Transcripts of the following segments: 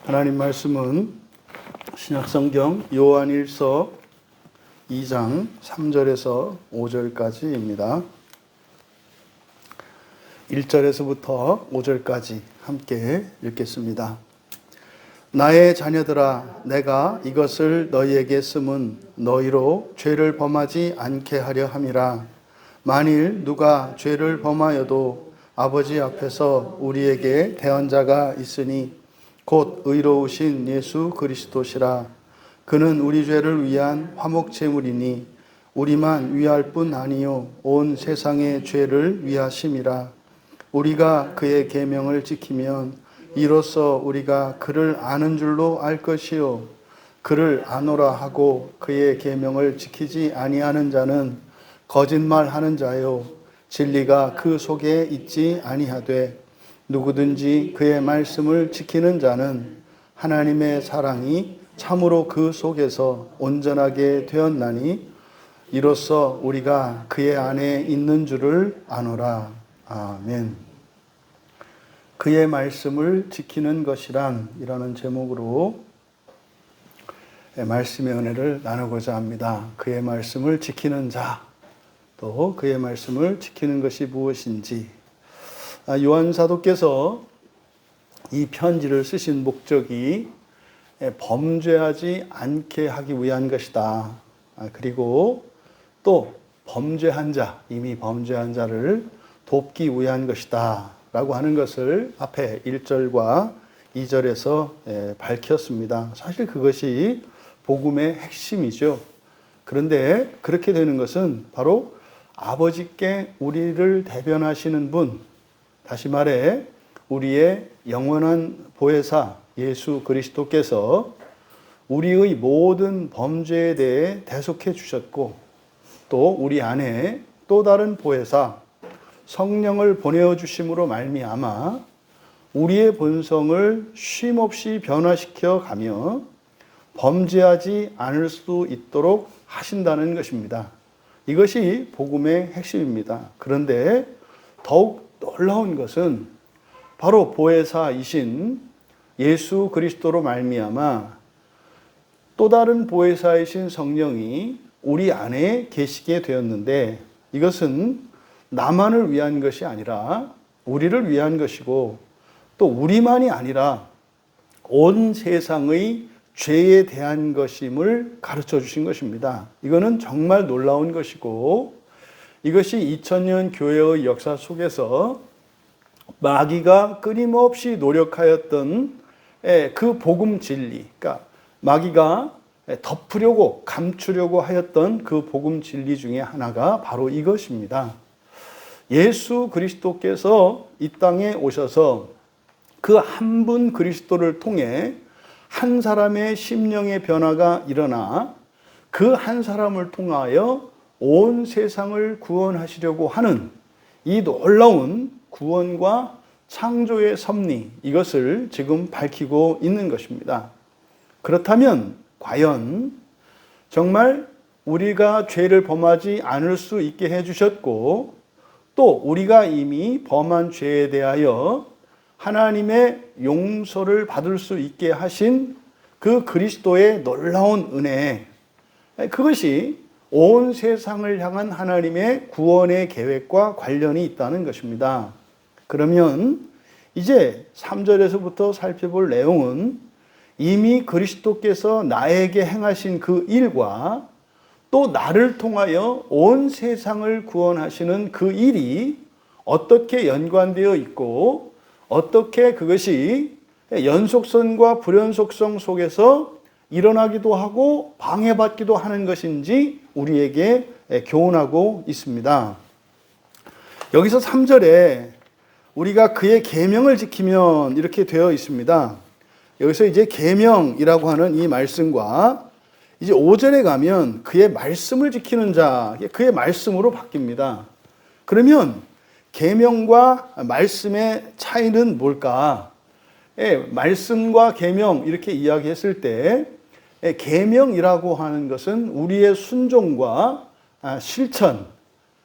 하나님 말씀은 신약성경 요한일서 2장 3절에서 5절까지입니다. 1절에서부터 5절까지 함께 읽겠습니다. 나의 자녀들아, 내가 이것을 너희에게 쓰면 너희로 죄를 범하지 않게 하려 함이라. 만일 누가 죄를 범하여도 아버지 앞에서 우리에게 대언자가 있으니 곧 의로우신 예수 그리스도시라. 그는 우리 죄를 위한 화목제물이니 우리만 위할 뿐 아니요 온 세상의 죄를 위하심이라. 우리가 그의 계명을 지키면 이로써 우리가 그를 아는 줄로 알 것이요 그를 아노라 하고 그의 계명을 지키지 아니하는 자는 거짓말하는 자요 진리가 그 속에 있지 아니하되 누구든지 그의 말씀을 지키는 자는 하나님의 사랑이 참으로 그 속에서 온전하게 되었나니 이로써 우리가 그의 안에 있는 줄을 아노라. 아멘. 그의 말씀을 지키는 것이란 이라는 제목으로 말씀의 은혜를 나누고자 합니다. 그의 말씀을 지키는 자, 또 그의 말씀을 지키는 것이 무엇인지. 요한 사도께서 이 편지를 쓰신 목적이 범죄하지 않게 하기 위한 것이다. 그리고 또 범죄한 자, 이미 범죄한 자를 돕기 위한 것이다 라고 하는 것을 앞에 1절과 2절에서 밝혔습니다. 사실 그것이 복음의 핵심이죠. 그런데 그렇게 되는 것은 바로 아버지께 우리를 대변하시는 분, 다시 말해 우리의 영원한 보혜사 예수 그리스도께서 우리의 모든 범죄에 대해 대속해 주셨고 또 우리 안에 또 다른 보혜사 성령을 보내어 주심으로 말미암아 우리의 본성을 쉼없이 변화시켜 가며 범죄하지 않을 수 있도록 하신다는 것입니다. 이것이 복음의 핵심입니다. 그런데 더욱 놀라운 것은 바로 보혜사이신 예수 그리스도로 말미암아 또 다른 보혜사이신 성령이 우리 안에 계시게 되었는데 이것은 나만을 위한 것이 아니라 우리를 위한 것이고 또 우리만이 아니라 온 세상의 죄에 대한 것임을 가르쳐 주신 것입니다. 이거는 정말 놀라운 것이고 이것이 2000년 교회의 역사 속에서 마귀가 끊임없이 노력하였던 그 복음 진리, 그러니까 마귀가 덮으려고 감추려고 하였던 그 복음 진리 중에 하나가 바로 이것입니다. 예수 그리스도께서 이 땅에 오셔서 그 한 분 그리스도를 통해 한 사람의 심령의 변화가 일어나 그 한 사람을 통하여 온 세상을 구원하시려고 하는 이 놀라운 구원과 창조의 섭리, 이것을 지금 밝히고 있는 것입니다. 그렇다면 과연 정말 우리가 죄를 범하지 않을 수 있게 해주셨고 또 우리가 이미 범한 죄에 대하여 하나님의 용서를 받을 수 있게 하신 그 그리스도의 놀라운 은혜, 그것이 온 세상을 향한 하나님의 구원의 계획과 관련이 있다는 것입니다. 그러면 이제 3절에서부터 살펴볼 내용은 이미 그리스도께서 나에게 행하신 그 일과 또 나를 통하여 온 세상을 구원하시는 그 일이 어떻게 연관되어 있고 어떻게 그것이 연속성과 불연속성 속에서 일어나기도 하고 방해받기도 하는 것인지 우리에게 교훈하고 있습니다. 여기서 3절에 우리가 그의 계명을 지키면 이렇게 되어 있습니다. 여기서 이제 계명이라고 하는 이 말씀과 이제 5절에 가면 그의 말씀을 지키는 자, 그의 말씀으로 바뀝니다. 그러면 계명과 말씀의 차이는 뭘까? 말씀과 계명 이렇게 이야기했을 때 계명이라고 하는 것은 우리의 순종과 실천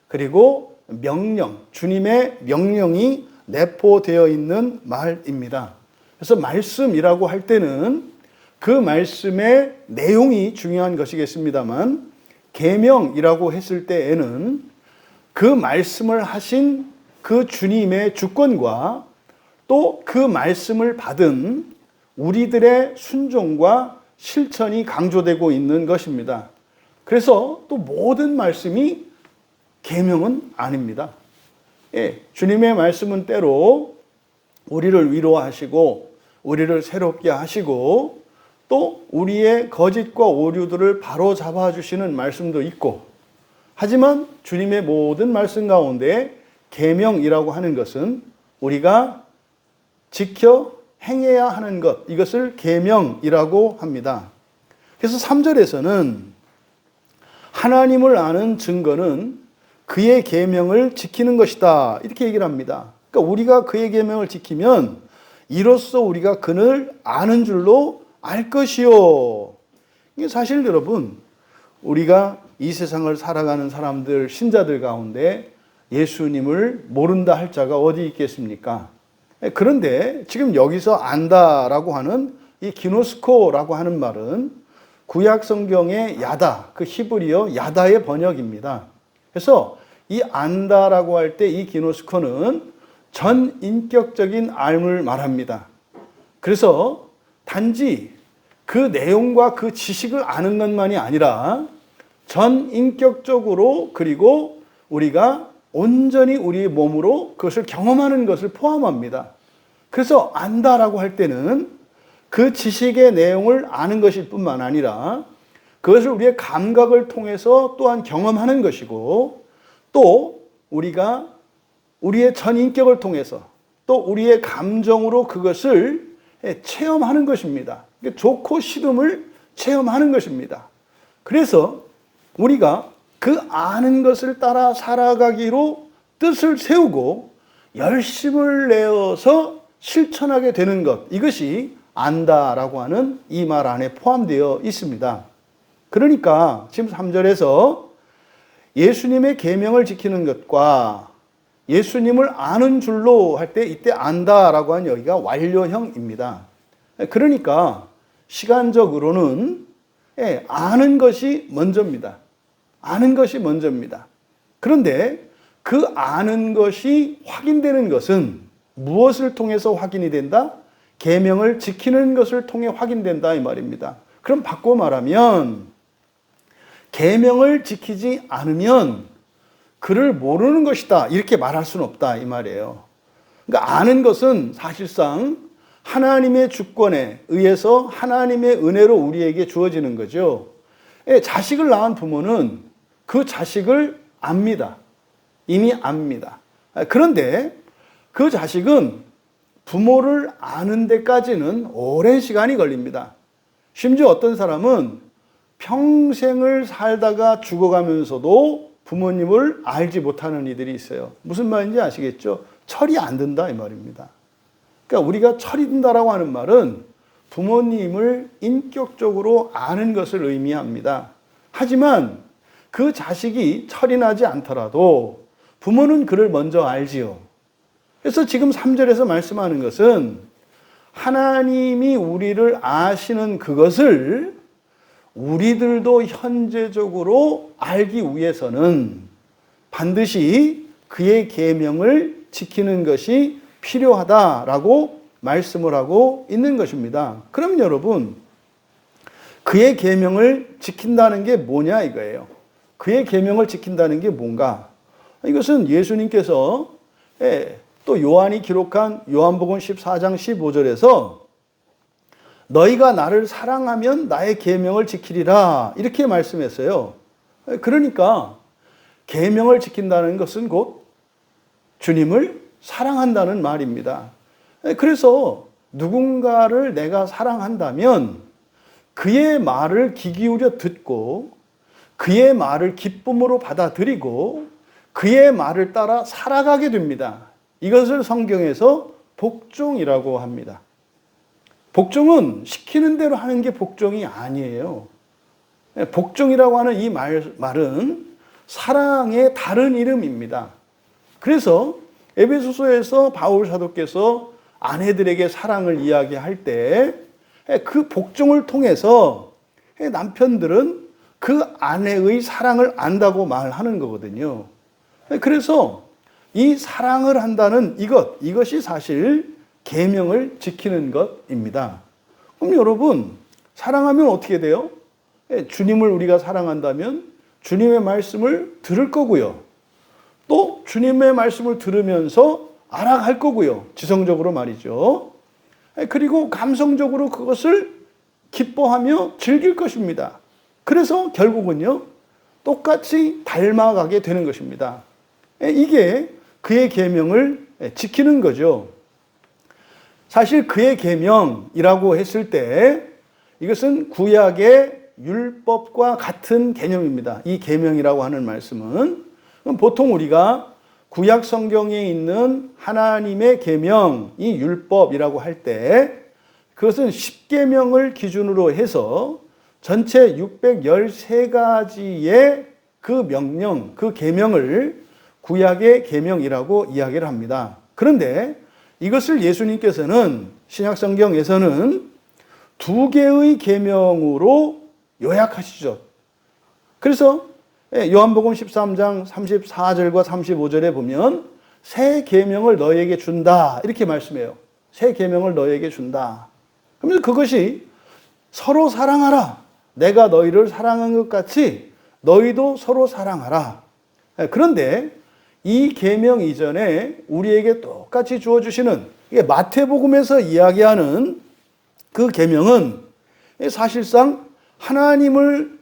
그리고 명령, 주님의 명령이 내포되어 있는 말입니다. 그래서 말씀이라고 할 때는 그 말씀의 내용이 중요한 것이겠습니다만, 계명이라고 했을 때에는 그 말씀을 하신 그 주님의 주권과 또 그 말씀을 받은 우리들의 순종과 실천이 강조되고 있는 것입니다. 그래서 또 모든 말씀이 계명은 아닙니다. 주님의 말씀은 때로 우리를 위로하시고 우리를 새롭게 하시고 또 우리의 거짓과 오류들을 바로 잡아주시는 말씀도 있고, 하지만 주님의 모든 말씀 가운데 계명이라고 하는 것은 우리가 지켜 행해야 하는 것, 이것을 계명이라고 합니다. 그래서 3절에서는 하나님을 아는 증거는 그의 계명을 지키는 것이다, 이렇게 얘기를 합니다. 그러니까 우리가 그의 계명을 지키면 이로써 우리가 그를 아는 줄로 알 것이요. 이게 사실 여러분, 우리가 이 세상을 살아가는 사람들, 신자들 가운데 예수님을 모른다 할 자가 어디 있겠습니까? 그런데 지금 여기서 안다라고 하는 이 기노스코라고 하는 말은 구약 성경의 야다, 그 히브리어 야다의 번역입니다. 그래서 이 안다라고 할 때 이 기노스코는 전인격적인 알을 말합니다. 그래서 단지 그 내용과 그 지식을 아는 것만이 아니라 전인격적으로, 그리고 우리가 온전히 우리의 몸으로 그것을 경험하는 것을 포함합니다. 그래서 안다라고 할 때는 그 지식의 내용을 아는 것일 뿐만 아니라 그것을 우리의 감각을 통해서 또한 경험하는 것이고, 또 우리가 우리의 전인격을 통해서 또 우리의 감정으로 그것을 체험하는 것입니다. 좋고 싫음을 체험하는 것입니다. 그래서 우리가 그 아는 것을 따라 살아가기로 뜻을 세우고 열심을 내어서 실천하게 되는 것, 이것이 안다라고 하는 이 말 안에 포함되어 있습니다. 그러니까 지금 3절에서 예수님의 계명을 지키는 것과 예수님을 아는 줄로 할 때 이때 안다라고 하는 여기가 완료형입니다. 그러니까 시간적으로는 아는 것이 먼저입니다. 아는 것이 먼저입니다. 그런데 그 아는 것이 확인되는 것은 무엇을 통해서 확인이 된다? 계명을 지키는 것을 통해 확인된다, 이 말입니다. 그럼 바꿔 말하면 계명을 지키지 않으면 그를 모르는 것이다, 이렇게 말할 수는 없다, 이 말이에요. 그러니까 아는 것은 사실상 하나님의 주권에 의해서 하나님의 은혜로 우리에게 주어지는 거죠. 자식을 낳은 부모는 그 자식을 압니다. 이미 압니다. 그런데 그 자식은 부모를 아는 데까지는 오랜 시간이 걸립니다. 심지어 어떤 사람은 평생을 살다가 죽어가면서도 부모님을 알지 못하는 이들이 있어요. 무슨 말인지 아시겠죠? 철이 안 든다, 이 말입니다. 그러니까 우리가 철이 든다라고 하는 말은 부모님을 인격적으로 아는 것을 의미합니다. 하지만 그 자식이 철이 나지 않더라도 부모는 그를 먼저 알지요. 그래서 지금 3절에서 말씀하는 것은 하나님이 우리를 아시는 그것을 우리들도 현재적으로 알기 위해서는 반드시 그의 계명을 지키는 것이 필요하다라고 말씀을 하고 있는 것입니다. 그럼 여러분, 그의 계명을 지킨다는 게 뭐냐 이거예요. 그의 계명을 지킨다는 게 뭔가? 이것은 예수님께서 또 요한이 기록한 요한복음 14장 15절에서 너희가 나를 사랑하면 나의 계명을 지키리라, 이렇게 말씀했어요. 그러니까 계명을 지킨다는 것은 곧 주님을 사랑한다는 말입니다. 그래서 누군가를 내가 사랑한다면 그의 말을 귀 기울여 듣고 그의 말을 기쁨으로 받아들이고 그의 말을 따라 살아가게 됩니다. 이것을 성경에서 복종이라고 합니다. 복종은 시키는 대로 하는 게 복종이 아니에요. 복종이라고 하는 이 말은 사랑의 다른 이름입니다. 그래서 에베소서에서 바울 사도께서 아내들에게 사랑을 이야기할 때 그 복종을 통해서 남편들은 그 아내의 사랑을 안다고 말하는 거거든요. 그래서 이 사랑을 한다는 이것이 사실 계명을 지키는 것입니다. 그럼 여러분, 사랑하면 어떻게 돼요? 주님을 우리가 사랑한다면 주님의 말씀을 들을 거고요. 또 주님의 말씀을 들으면서 알아갈 거고요. 지성적으로 말이죠. 그리고 감성적으로 그것을 기뻐하며 즐길 것입니다. 그래서 결국은요, 똑같이 닮아가게 되는 것입니다. 이게 그의 계명을 지키는 거죠. 사실 그의 계명이라고 했을 때 이것은 구약의 율법과 같은 개념입니다. 이 계명이라고 하는 말씀은 보통 우리가 구약 성경에 있는 하나님의 계명, 이 율법이라고 할 때 그것은 10계명을 기준으로 해서 전체 613가지의 그 명령, 그 계명을 구약의 계명이라고 이야기를 합니다. 그런데 이것을 예수님께서는 신약 성경에서는 2개의 계명으로 요약하시죠. 그래서 요한복음 13장 34절과 35절에 보면 새 계명을 너희에게 준다 이렇게 말씀해요. 새 계명을 너희에게 준다. 그러면서 그것이 서로 사랑하라. 내가 너희를 사랑한 것 같이 너희도 서로 사랑하라. 그런데 이 계명 이전에 우리에게 똑같이 주어주시는 이게 마태복음에서 이야기하는 그 계명은 사실상 하나님을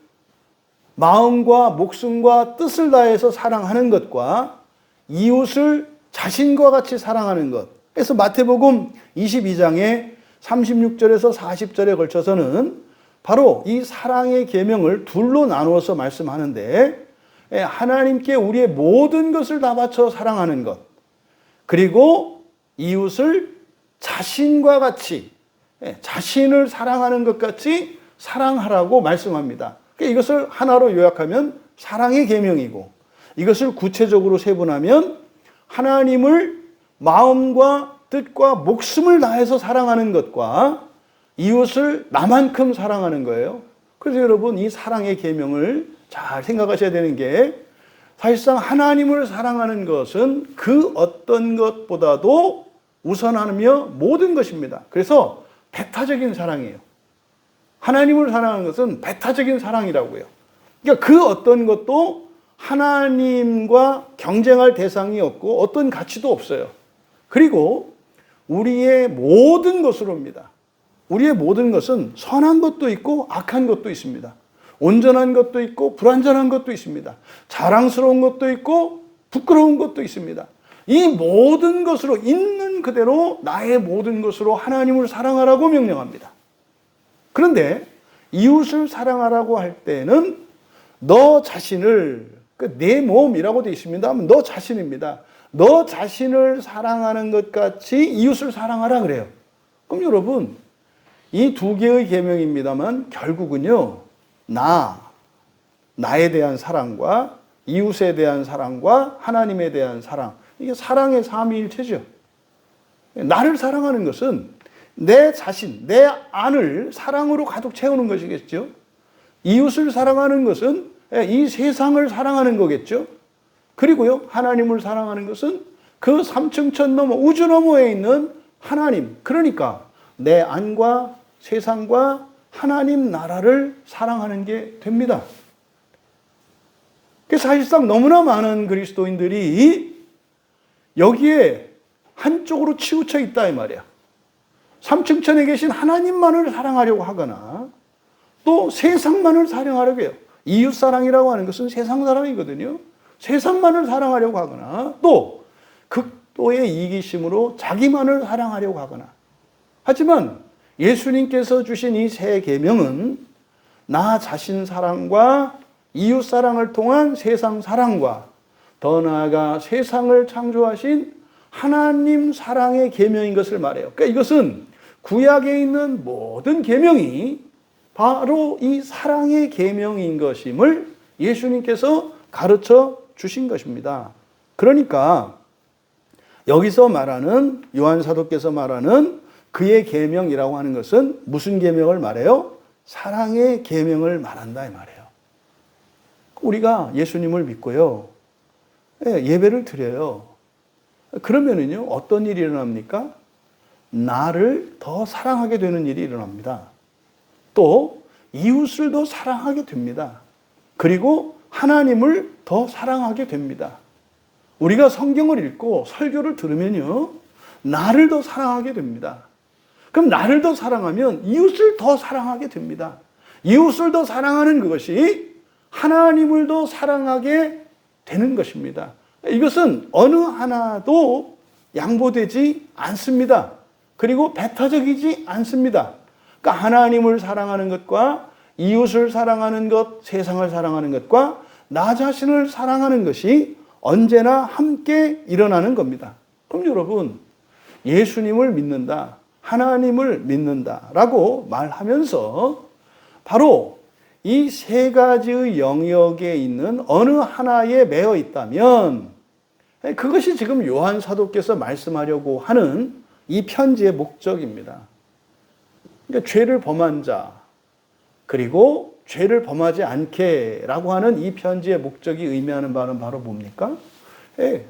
마음과 목숨과 뜻을 다해서 사랑하는 것과 이웃을 자신과 같이 사랑하는 것. 그래서 마태복음 22장에 36절에서 40절에 걸쳐서는 바로 이 사랑의 계명을 둘로 나누어서 말씀하는데 하나님께 우리의 모든 것을 다 바쳐 사랑하는 것, 그리고 이웃을 자신과 같이 자신을 사랑하는 것 같이 사랑하라고 말씀합니다. 이것을 하나로 요약하면 사랑의 계명이고, 이것을 구체적으로 세분하면 하나님을 마음과 뜻과 목숨을 다해서 사랑하는 것과 이웃을 나만큼 사랑하는 거예요. 그래서 여러분, 이 사랑의 계명을 잘 생각하셔야 되는 게, 사실상 하나님을 사랑하는 것은 그 어떤 것보다도 우선하며 모든 것입니다. 그래서 배타적인 사랑이에요. 하나님을 사랑하는 것은 배타적인 사랑이라고요. 그러니까 그 어떤 것도 하나님과 경쟁할 대상이 없고 어떤 가치도 없어요. 그리고 우리의 모든 것으로입니다. 우리의 모든 것은 선한 것도 있고 악한 것도 있습니다. 온전한 것도 있고 불완전한 것도 있습니다. 자랑스러운 것도 있고 부끄러운 것도 있습니다. 이 모든 것으로 있는 그대로 나의 모든 것으로 하나님을 사랑하라고 명령합니다. 그런데 이웃을 사랑하라고 할 때는 너 자신을, 내 몸이라고 되어 있습니다. 너 자신입니다. 너 자신을 사랑하는 것 같이 이웃을 사랑하라 그래요. 그럼 여러분, 이 2개의 계명입니다만 결국은요, 나에 대한 사랑과 이웃에 대한 사랑과 하나님에 대한 사랑, 이게 사랑의 삼위일체죠. 나를 사랑하는 것은 내 자신, 내 안을 사랑으로 가득 채우는 것이겠죠. 이웃을 사랑하는 것은 이 세상을 사랑하는 거겠죠. 그리고요, 하나님을 사랑하는 것은 그 삼층천 너머, 우주 너머에 있는 하나님, 그러니까 내 안과 세상과 하나님 나라를 사랑하는 게 됩니다. 사실상 너무나 많은 그리스도인들이 여기에 한쪽으로 치우쳐 있다 이 말이야. 삼층천에 계신 하나님만을 사랑하려고 하거나 또 세상만을 사랑하려고 해요. 이웃사랑이라고 하는 것은 세상 사랑이거든요. 세상만을 사랑하려고 하거나 또 극도의 이기심으로 자기만을 사랑하려고 하거나. 하지만 예수님께서 주신 이 새 계명은 나 자신 사랑과 이웃 사랑을 통한 세상 사랑과 더 나아가 세상을 창조하신 하나님 사랑의 계명인 것을 말해요. 그러니까 이것은 구약에 있는 모든 계명이 바로 이 사랑의 계명인 것임을 예수님께서 가르쳐 주신 것입니다. 그러니까 여기서 말하는 요한 사도께서 말하는 그의 계명이라고 하는 것은 무슨 계명을 말해요? 사랑의 계명을 말한다 이 말이에요. 우리가 예수님을 믿고요. 예배를 드려요. 그러면은요, 어떤 일이 일어납니까? 나를 더 사랑하게 되는 일이 일어납니다. 또 이웃을 더 사랑하게 됩니다. 그리고 하나님을 더 사랑하게 됩니다. 우리가 성경을 읽고 설교를 들으면요, 나를 더 사랑하게 됩니다. 그럼 나를 더 사랑하면 이웃을 더 사랑하게 됩니다. 이웃을 더 사랑하는 그것이 하나님을 더 사랑하게 되는 것입니다. 이것은 어느 하나도 양보되지 않습니다. 그리고 배타적이지 않습니다. 그러니까 하나님을 사랑하는 것과 이웃을 사랑하는 것, 세상을 사랑하는 것과 나 자신을 사랑하는 것이 언제나 함께 일어나는 겁니다. 그럼 여러분, 예수님을 믿는다, 하나님을 믿는다라고 말하면서 바로 이 세 가지의 영역에 있는 어느 하나에 매여 있다면 그것이 지금 요한 사도께서 말씀하려고 하는 이 편지의 목적입니다. 그러니까 죄를 범한 자, 그리고 죄를 범하지 않게라고 하는 이 편지의 목적이 의미하는 바는 바로 뭡니까?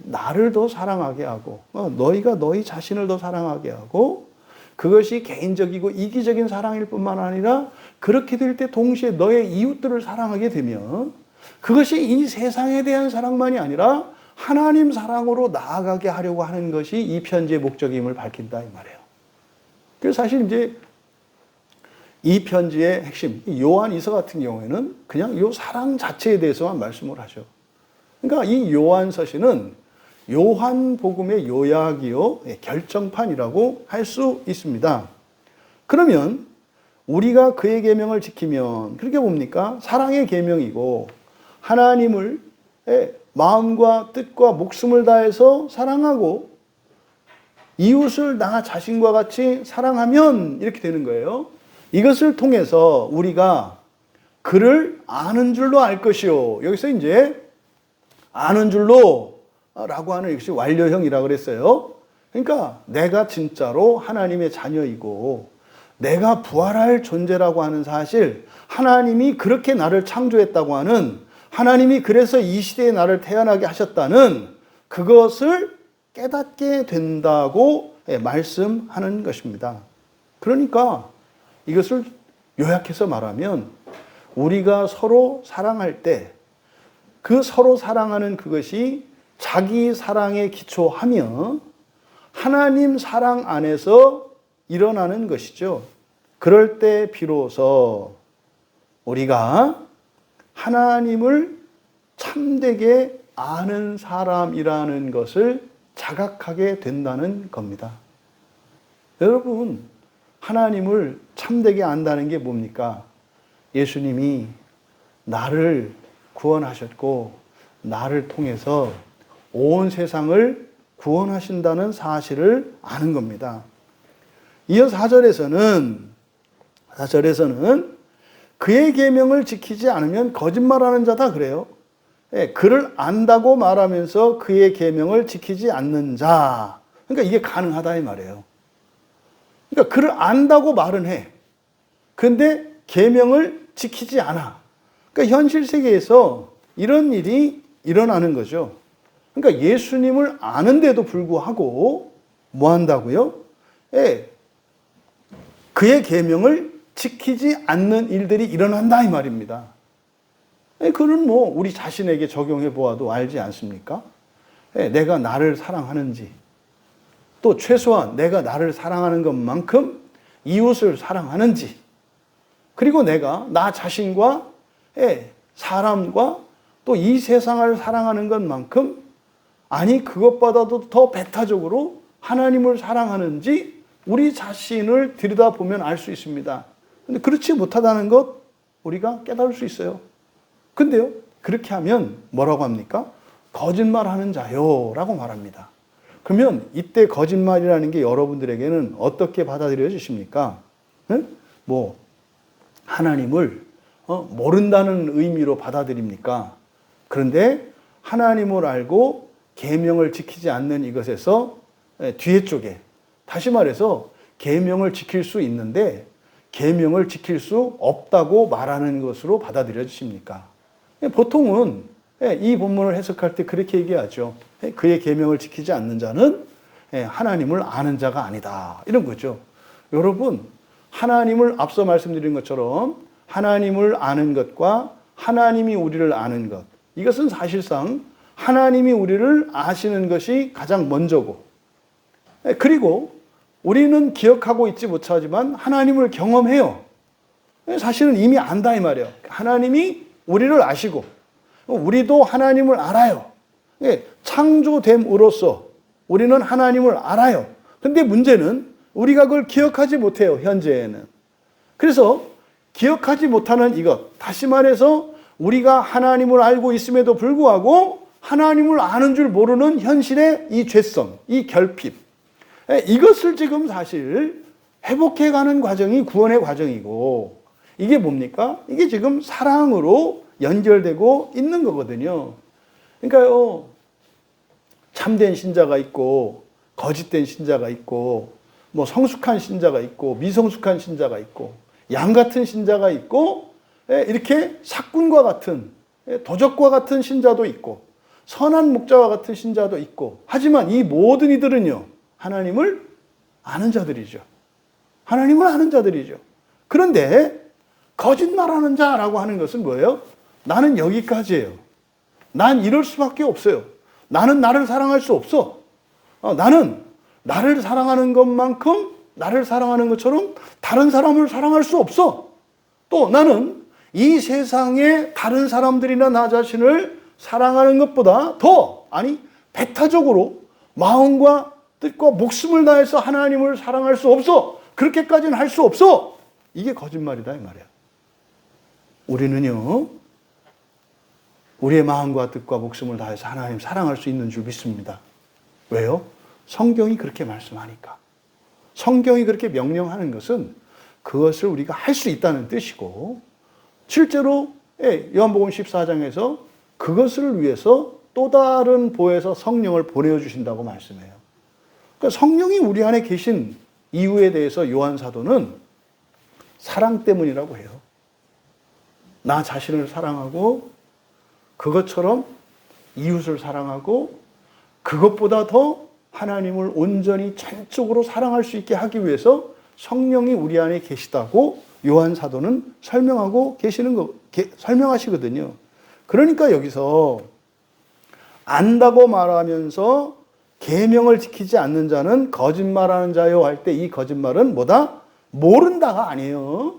나를 더 사랑하게 하고, 너희가 너희 자신을 더 사랑하게 하고, 그것이 개인적이고 이기적인 사랑일 뿐만 아니라 그렇게 될 때 동시에 너의 이웃들을 사랑하게 되면 그것이 이 세상에 대한 사랑만이 아니라 하나님 사랑으로 나아가게 하려고 하는 것이 이 편지의 목적임을 밝힌다 이 말이에요. 그래서 사실 이제 이 편지의 핵심, 요한이서 같은 경우에는 그냥 이 사랑 자체에 대해서만 말씀을 하죠. 그러니까 이 요한서신은 요한복음의 요약이요, 결정판이라고 할 수 있습니다. 그러면 우리가 그의 계명을 지키면 그렇게 봅니까? 사랑의 계명이고 하나님을 마음과 뜻과 목숨을 다해서 사랑하고 이웃을 나 자신과 같이 사랑하면 이렇게 되는 거예요. 이것을 통해서 우리가 그를 아는 줄로 알 것이요. 여기서 이제 아는 줄로 라고 하는 것이 완료형이라고 그랬어요. 그러니까 내가 진짜로 하나님의 자녀이고 내가 부활할 존재라고 하는 사실, 하나님이 그렇게 나를 창조했다고 하는, 하나님이 그래서 이 시대에 나를 태어나게 하셨다는 그것을 깨닫게 된다고 말씀하는 것입니다. 그러니까 이것을 요약해서 말하면 우리가 서로 사랑할 때 그 서로 사랑하는 그것이 자기 사랑에 기초하며 하나님 사랑 안에서 일어나는 것이죠. 그럴 때 비로소 우리가 하나님을 참되게 아는 사람이라는 것을 자각하게 된다는 겁니다. 여러분, 하나님을 참되게 안다는 게 뭡니까? 예수님이 나를 구원하셨고 나를 통해서 온 세상을 구원하신다는 사실을 아는 겁니다. 이어 4절에서는 그의 계명을 지키지 않으면 거짓말하는 자다 그래요. 그를 안다고 말하면서 그의 계명을 지키지 않는 자. 그러니까 이게 가능하다 이 말이에요. 그러니까 그를 안다고 말은 해. 그런데 계명을 지키지 않아. 그러니까 현실 세계에서 이런 일이 일어나는 거죠. 그러니까 예수님을 아는데도 불구하고 뭐 한다고요? 그의 계명을 지키지 않는 일들이 일어난다 이 말입니다. 그는 뭐 우리 자신에게 적용해 보아도 알지 않습니까? 내가 나를 사랑하는지, 또 최소한 내가 나를 사랑하는 것만큼 이웃을 사랑하는지, 그리고 내가 나 자신과 사람과 또 이 세상을 사랑하는 것만큼, 아니 그것보다도 더 배타적으로 하나님을 사랑하는지 우리 자신을 들여다보면 알 수 있습니다. 근데 그렇지 못하다는 것 우리가 깨달을 수 있어요. 근데요, 그렇게 하면 뭐라고 합니까? 거짓말하는 자요 라고 말합니다. 그러면 이때 거짓말이라는 게 여러분들에게는 어떻게 받아들여지십니까? 뭐 하나님을 모른다는 의미로 받아들입니까? 그런데 하나님을 알고 계명을 지키지 않는 이것에서 뒤에 쪽에 다시 말해서 계명을 지킬 수 있는데 계명을 지킬 수 없다고 말하는 것으로 받아들여지십니까? 보통은 이 본문을 해석할 때 그렇게 얘기하죠. 그의 계명을 지키지 않는 자는 하나님을 아는 자가 아니다. 이런 거죠. 여러분, 하나님을 앞서 말씀드린 것처럼 하나님을 아는 것과 하나님이 우리를 아는 것, 이것은 사실상 하나님이 우리를 아시는 것이 가장 먼저고, 그리고 우리는 기억하고 있지 못하지만 하나님을 경험해요. 사실은 이미 안다 이 말이에요. 하나님이 우리를 아시고 우리도 하나님을 알아요. 창조됨으로써 우리는 하나님을 알아요. 근데 문제는 우리가 그걸 기억하지 못해요, 현재에는. 그래서 기억하지 못하는 이것, 다시 말해서 우리가 하나님을 알고 있음에도 불구하고 하나님을 아는 줄 모르는 현실의 이 죄성, 이 결핍, 이것을 지금 사실 회복해가는 과정이 구원의 과정이고, 이게 뭡니까? 이게 지금 사랑으로 연결되고 있는 거거든요. 그러니까요, 참된 신자가 있고 거짓된 신자가 있고 뭐 성숙한 신자가 있고 미성숙한 신자가 있고 양 같은 신자가 있고 이렇게 사꾼과 같은 도적과 같은 신자도 있고 선한 목자와 같은 신자도 있고, 하지만 이 모든 이들은요 하나님을 아는 자들이죠. 하나님을 아는 자들이죠. 그런데 거짓말하는 자라고 하는 것은 뭐예요? 나는 여기까지예요. 난 이럴 수밖에 없어요. 나는 나를 사랑할 수 없어. 나는 나를 사랑하는 것만큼 나를 사랑하는 것처럼 다른 사람을 사랑할 수 없어. 또 나는 이 세상의 다른 사람들이나 나 자신을 사랑하는 것보다 더, 아니 배타적으로 마음과 뜻과 목숨을 다해서 하나님을 사랑할 수 없어. 그렇게까지는 할 수 없어. 이게 거짓말이다 이 말이야. 우리는요, 우리의 마음과 뜻과 목숨을 다해서 하나님 사랑할 수 있는 줄 믿습니다. 왜요? 성경이 그렇게 말씀하니까. 성경이 그렇게 명령하는 것은 그것을 우리가 할 수 있다는 뜻이고, 실제로 요한복음 14장에서 그것을 위해서 또 다른 보혜사 성령을 보내주신다고 말씀해요. 그러니까 성령이 우리 안에 계신 이유에 대해서 요한 사도는 사랑 때문이라고 해요. 나 자신을 사랑하고 그것처럼 이웃을 사랑하고 그것보다 더 하나님을 온전히 전적으로 사랑할 수 있게 하기 위해서 성령이 우리 안에 계시다고 요한 사도는 설명하시거든요. 그러니까 여기서 안다고 말하면서 계명을 지키지 않는 자는 거짓말하는 자요 할 때 이 거짓말은 뭐다? 모른다가 아니에요.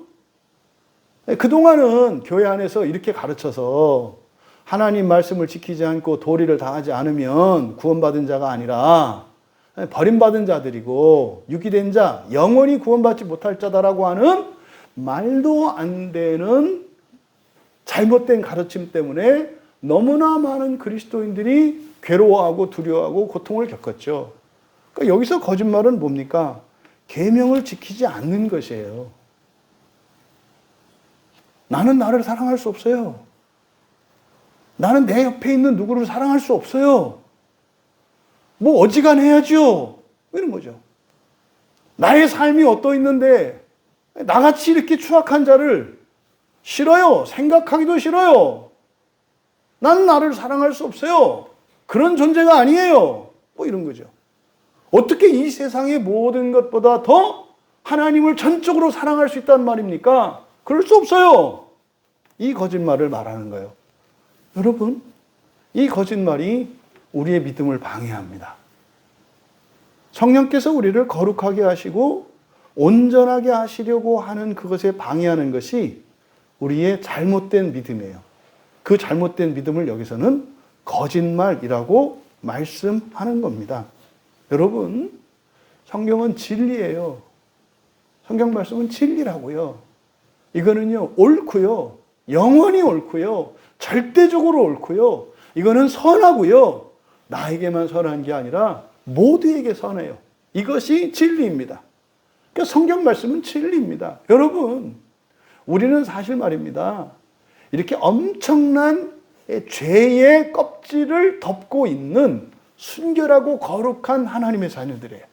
그동안은 교회 안에서 이렇게 가르쳐서 하나님 말씀을 지키지 않고 도리를 다하지 않으면 구원받은 자가 아니라 버림받은 자들이고 유기된 자, 영원히 구원받지 못할 자다라고 하는 말도 안 되는 잘못된 가르침 때문에 너무나 많은 그리스도인들이 괴로워하고 두려워하고 고통을 겪었죠. 그러니까 여기서 거짓말은 뭡니까? 계명을 지키지 않는 것이에요. 나는 나를 사랑할 수 없어요. 나는 내 옆에 있는 누구를 사랑할 수 없어요. 뭐 어지간해야죠. 이런 거죠. 나의 삶이 어떠 있는데 나같이 이렇게 추악한 자를 싫어요. 생각하기도 싫어요. 난 나를 사랑할 수 없어요. 그런 존재가 아니에요. 뭐 이런 거죠. 어떻게 이 세상의 모든 것보다 더 하나님을 전적으로 사랑할 수 있다는 말입니까? 그럴 수 없어요. 이 거짓말을 말하는 거예요. 여러분, 이 거짓말이 우리의 믿음을 방해합니다. 성령께서 우리를 거룩하게 하시고 온전하게 하시려고 하는 그것에 방해하는 것이 우리의 잘못된 믿음이에요. 그 잘못된 믿음을 여기서는 거짓말이라고 말씀하는 겁니다. 여러분, 성경은 진리예요. 성경 말씀은 진리라고요. 이거는요, 옳고요. 영원히 옳고요. 절대적으로 옳고요. 이거는 선하고요. 나에게만 선한 게 아니라 모두에게 선해요. 이것이 진리입니다. 그러니까 성경 말씀은 진리입니다. 여러분, 우리는 사실 말입니다. 이렇게 엄청난 죄의 껍질을 덮고 있는 순결하고 거룩한 하나님의 자녀들이에요.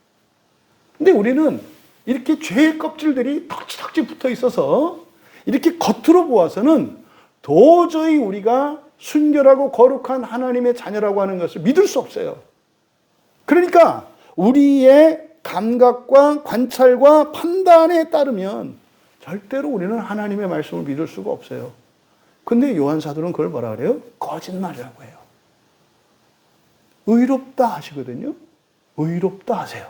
근데 우리는 이렇게 죄의 껍질들이 덕지덕지 붙어 있어서 이렇게 겉으로 보아서는 도저히 우리가 순결하고 거룩한 하나님의 자녀라고 하는 것을 믿을 수 없어요. 그러니까 우리의 감각과 관찰과 판단에 따르면 절대로 우리는 하나님의 말씀을 믿을 수가 없어요. 근데 요한 사도는 그걸 뭐라 그래요? 거짓말이라고 해요. 의롭다 하시거든요. 의롭다 하세요.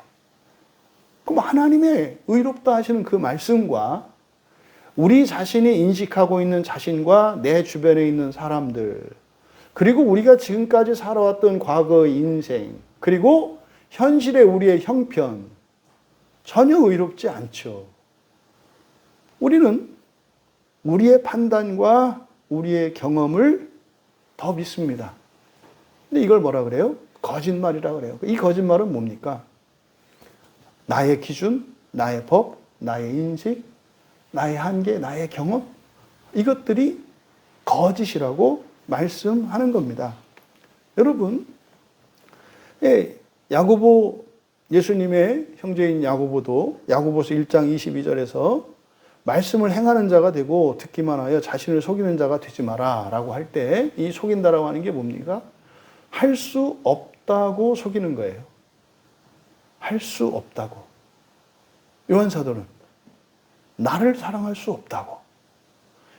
그럼 하나님의 의롭다 하시는 그 말씀과 우리 자신이 인식하고 있는 자신과 내 주변에 있는 사람들, 그리고 우리가 지금까지 살아왔던 과거의 인생, 그리고 현실의 우리의 형편, 전혀 의롭지 않죠. 우리는 우리의 판단과 우리의 경험을 더 믿습니다. 근데 이걸 뭐라 그래요? 거짓말이라고 그래요. 이 거짓말은 뭡니까? 나의 기준, 나의 법, 나의 인식, 나의 한계, 나의 경험, 이것들이 거짓이라고 말씀하는 겁니다. 여러분, 야고보, 예수님의 형제인 야고보도 야고보서 1장 22절에서 말씀을 행하는 자가 되고 듣기만 하여 자신을 속이는 자가 되지 마라 라고 할 때 이 속인다라고 하는 게 뭡니까? 할 수 없다고 속이는 거예요. 할 수 없다고. 요한 사도는 나를 사랑할 수 없다고,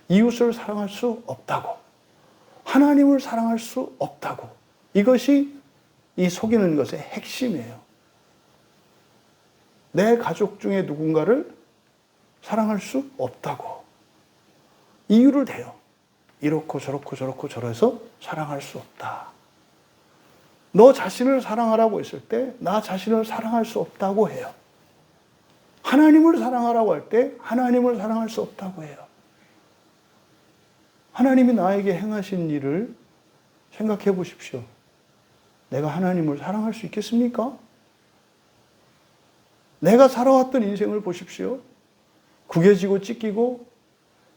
이웃을 사랑할 수 없다고, 하나님을 사랑할 수 없다고. 이것이 이 속이는 것의 핵심이에요. 내 가족 중에 누군가를 사랑할 수 없다고. 이유를 대요. 이렇고 저렇고 저렇고 저래서 사랑할 수 없다. 너 자신을 사랑하라고 했을 때 나 자신을 사랑할 수 없다고 해요. 하나님을 사랑하라고 할 때 하나님을 사랑할 수 없다고 해요. 하나님이 나에게 행하신 일을 생각해 보십시오. 내가 하나님을 사랑할 수 있겠습니까? 내가 살아왔던 인생을 보십시오. 구겨지고 찢기고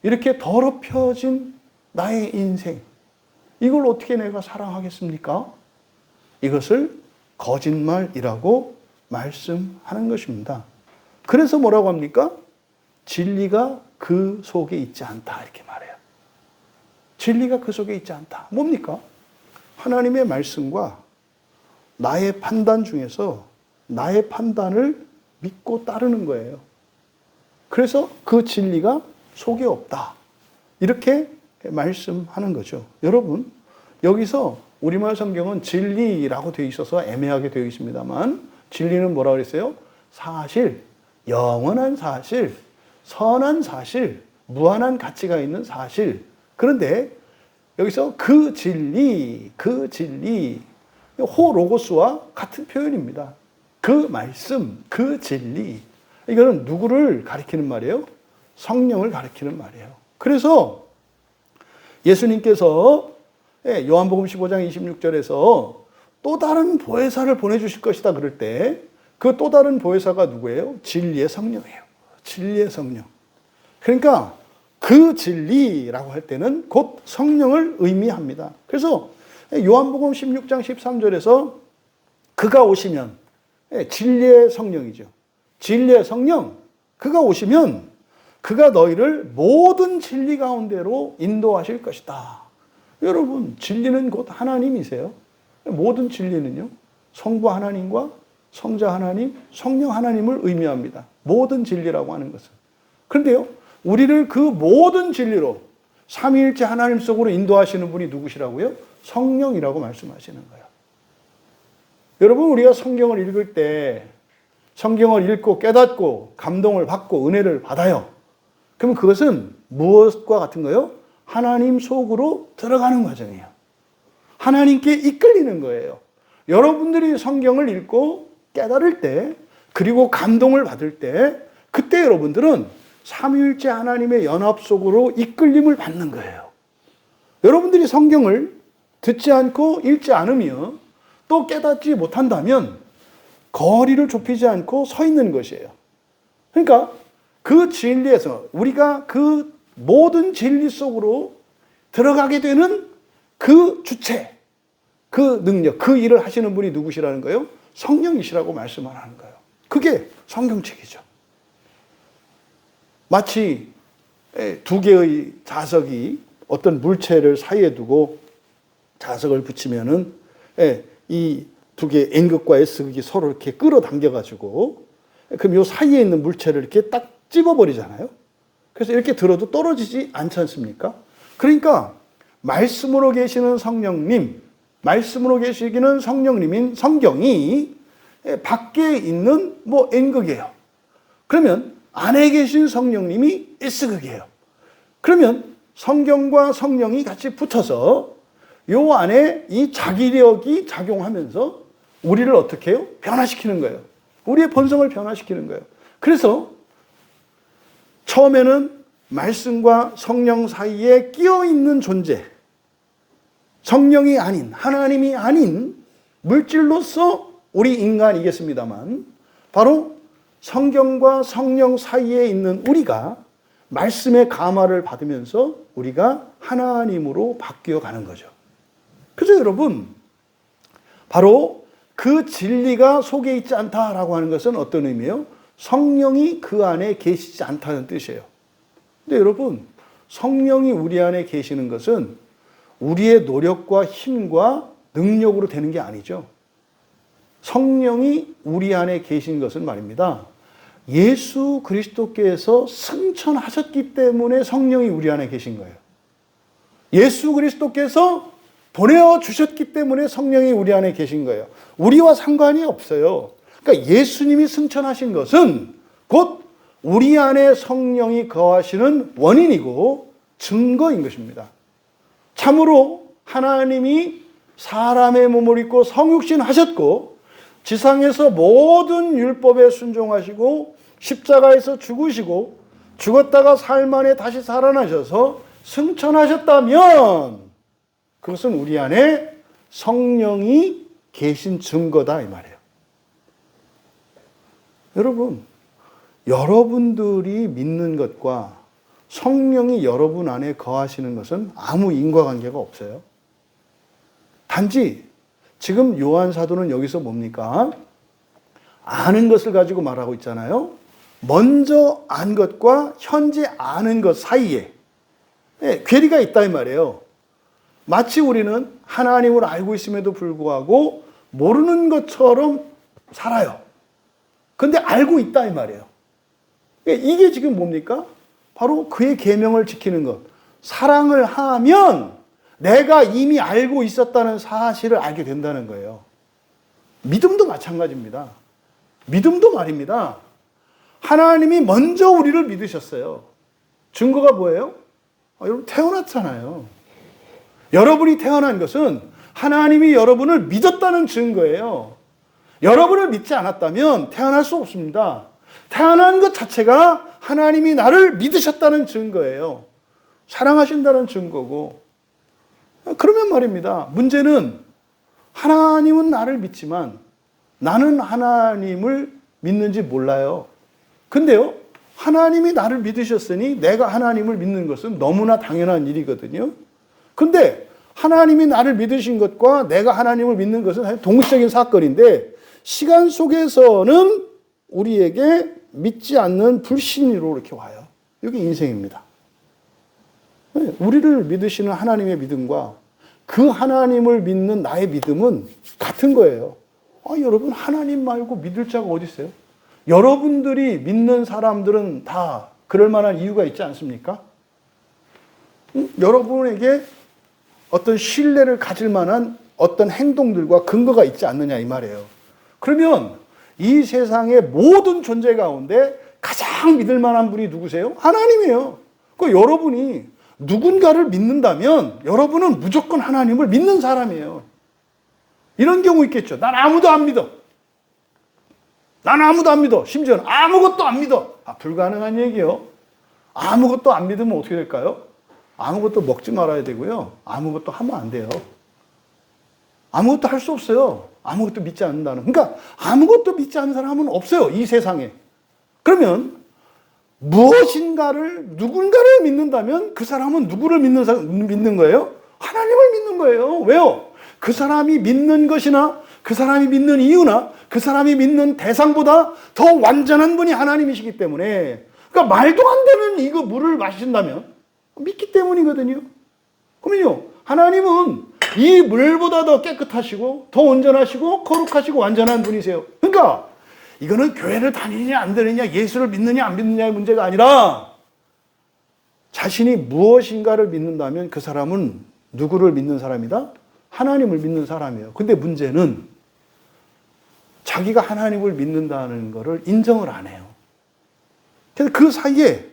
이렇게 더럽혀진 나의 인생, 이걸 어떻게 내가 사랑하겠습니까? 이것을 거짓말이라고 말씀하는 것입니다. 그래서 뭐라고 합니까? 진리가 그 속에 있지 않다, 이렇게 말해요. 진리가 그 속에 있지 않다. 뭡니까? 하나님의 말씀과 나의 판단 중에서 나의 판단을 믿고 따르는 거예요. 그래서 그 진리가 속에 없다, 이렇게 말씀하는 거죠. 여러분, 여기서 우리말 성경은 진리라고 되어 있어서 애매하게 되어 있습니다만, 진리는 뭐라고 그랬어요? 사실, 영원한 사실, 선한 사실, 무한한 가치가 있는 사실. 그런데 여기서 그 진리, 호로고스와 같은 표현입니다. 그 말씀, 그 진리. 이거는 누구를 가리키는 말이에요? 성령을 가리키는 말이에요. 그래서 예수님께서 요한복음 15장 26절에서 또 다른 보혜사를 보내주실 것이다 그럴 때 그 또 다른 보혜사가 누구예요? 진리의 성령이에요. 진리의 성령. 그러니까 그 진리라고 할 때는 곧 성령을 의미합니다. 그래서 요한복음 16장 13절에서 그가 오시면, 진리의 성령이죠. 진리의 성령, 그가 오시면 그가 너희를 모든 진리 가운데로 인도하실 것이다. 여러분, 진리는 곧 하나님이세요. 모든 진리는요, 성부 하나님과 성자 하나님, 성령 하나님을 의미합니다. 모든 진리라고 하는 것은. 그런데요, 우리를 그 모든 진리로 삼위일체 하나님 속으로 인도하시는 분이 누구시라고요? 성령이라고 말씀하시는 거예요. 여러분, 우리가 성경을 읽을 때 성경을 읽고 깨닫고 감동을 받고 은혜를 받아요. 그럼 그것은 무엇과 같은 거예요? 하나님 속으로 들어가는 과정이에요. 하나님께 이끌리는 거예요. 여러분들이 성경을 읽고 깨달을 때, 그리고 감동을 받을 때, 그때 여러분들은 삼위일체 하나님의 연합 속으로 이끌림을 받는 거예요. 여러분들이 성경을 듣지 않고 읽지 않으며 또 깨닫지 못한다면 거리를 좁히지 않고 서 있는 것이에요. 그러니까 그 진리에서 우리가 그 모든 진리 속으로 들어가게 되는 그 주체, 그 능력, 그 일을 하시는 분이 누구시라는 거예요? 성령이시라고 말씀을 하는 거예요. 그게 성경책이죠. 마치 두 개의 자석이 어떤 물체를 사이에 두고 자석을 붙이면은 이 두 개의 N극과 S극이 서로 이렇게 끌어당겨가지고 그럼 요 사이에 있는 물체를 이렇게 딱 찝어버리잖아요. 그래서 이렇게 들어도 떨어지지 않지 않습니까? 그러니까 말씀으로 계시는 성령님, 말씀으로 계시기는 성령님인 성경이 밖에 있는 뭐 N극이에요. 그러면 안에 계신 성령님이 S극이에요. 그러면 성경과 성령이 같이 붙어서 요 안에 이 자기력이 작용하면서 우리를 어떻게 해요? 변화시키는 거예요. 우리의 본성을 변화시키는 거예요. 그래서 처음에는 말씀과 성령 사이에 끼어 있는 존재, 성령이 아닌, 하나님이 아닌 물질로서 우리 인간이겠습니다만, 바로 성경과 성령 사이에 있는 우리가 말씀의 감화를 받으면서 우리가 하나님으로 바뀌어 가는 거죠. 그래서 여러분, 바로 그 진리가 속에 있지 않다라고 하는 것은 어떤 의미예요? 성령이 그 안에 계시지 않다는 뜻이에요. 근데 여러분, 성령이 우리 안에 계시는 것은 우리의 노력과 힘과 능력으로 되는 게 아니죠. 성령이 우리 안에 계신 것은 말입니다, 예수 그리스도께서 승천하셨기 때문에 성령이 우리 안에 계신 거예요. 예수 그리스도께서 보내어 주셨기 때문에 성령이 우리 안에 계신 거예요. 우리와 상관이 없어요. 그러니까 예수님이 승천하신 것은 곧 우리 안에 성령이 거하시는 원인이고 증거인 것입니다. 참으로 하나님이 사람의 몸을 입고 성육신 하셨고 지상에서 모든 율법에 순종하시고 십자가에서 죽으시고 죽었다가 사흘 만에 다시 살아나셔서 승천하셨다면 그것은 우리 안에 성령이 계신 증거다 이 말이에요. 여러분, 여러분들이 믿는 것과 성령이 여러분 안에 거하시는 것은 아무 인과관계가 없어요. 단지 지금 요한 사도는 여기서 뭡니까? 아는 것을 가지고 말하고 있잖아요. 먼저 안 것과 현재 아는 것 사이에 괴리가 있다 이 말이에요. 마치 우리는 하나님을 알고 있음에도 불구하고 모르는 것처럼 살아요. 근데 알고 있다 이 말이에요. 이게 지금 뭡니까? 바로 그의 계명을 지키는 것. 사랑을 하면 내가 이미 알고 있었다는 사실을 알게 된다는 거예요. 믿음도 마찬가지입니다. 믿음도 말입니다, 하나님이 먼저 우리를 믿으셨어요. 증거가 뭐예요? 여러분 태어났잖아요. 여러분이 태어난 것은 하나님이 여러분을 믿었다는 증거예요. 여러분을 믿지 않았다면 태어날 수 없습니다. 태어난 것 자체가 하나님이 나를 믿으셨다는 증거예요. 사랑하신다는 증거고. 그러면 말입니다, 문제는 하나님은 나를 믿지만 나는 하나님을 믿는지 몰라요. 근데요, 하나님이 나를 믿으셨으니 내가 하나님을 믿는 것은 너무나 당연한 일이거든요. 근데 하나님이 나를 믿으신 것과 내가 하나님을 믿는 것은 동시적인 사건인데 시간 속에서는 우리에게 믿지 않는 불신으로 이렇게 와요. 이게 인생입니다. 우리를 믿으시는 하나님의 믿음과 그 하나님을 믿는 나의 믿음은 같은 거예요. 여러분, 하나님 말고 믿을 자가 어디 있어요? 여러분들이 믿는 사람들은 다 그럴 만한 이유가 있지 않습니까? 여러분에게 어떤 신뢰를 가질 만한 어떤 행동들과 근거가 있지 않느냐 이 말이에요. 그러면 이 세상의 모든 존재 가운데 가장 믿을 만한 분이 누구세요? 하나님이에요. 여러분이 누군가를 믿는다면 여러분은 무조건 하나님을 믿는 사람이에요. 이런 경우 있겠죠. 난 아무도 안 믿어. 난 아무도 안 믿어. 심지어는 아무것도 안 믿어. 불가능한 얘기예요. 아무것도 안 믿으면 어떻게 될까요? 아무것도 먹지 말아야 되고요. 아무것도 하면 안 돼요. 아무것도 할 수 없어요. 아무것도 믿지 않는다는. 그러니까 아무것도 믿지 않는 사람은 없어요, 이 세상에. 그러면 무엇인가를, 누군가를 믿는다면 그 사람은 누구를 믿는 거예요? 하나님을 믿는 거예요. 왜요? 그 사람이 믿는 것이나 그 사람이 믿는 이유나 그 사람이 믿는 대상보다 더 완전한 분이 하나님이시기 때문에, 그러니까 말도 안 되는 이거 물을 마신다면 믿기 때문이거든요. 그러면요, 하나님은 이 물보다 더 깨끗하시고 더 온전하시고 거룩하시고 완전한 분이세요. 그러니까 이거는 교회를 다니느냐 안 다니느냐, 예수를 믿느냐 안 믿느냐의 문제가 아니라 자신이 무엇인가를 믿는다면 그 사람은 누구를 믿는 사람이다? 하나님을 믿는 사람이에요. 근데 문제는 자기가 하나님을 믿는다는 것을 인정을 안 해요. 그래서 그 사이에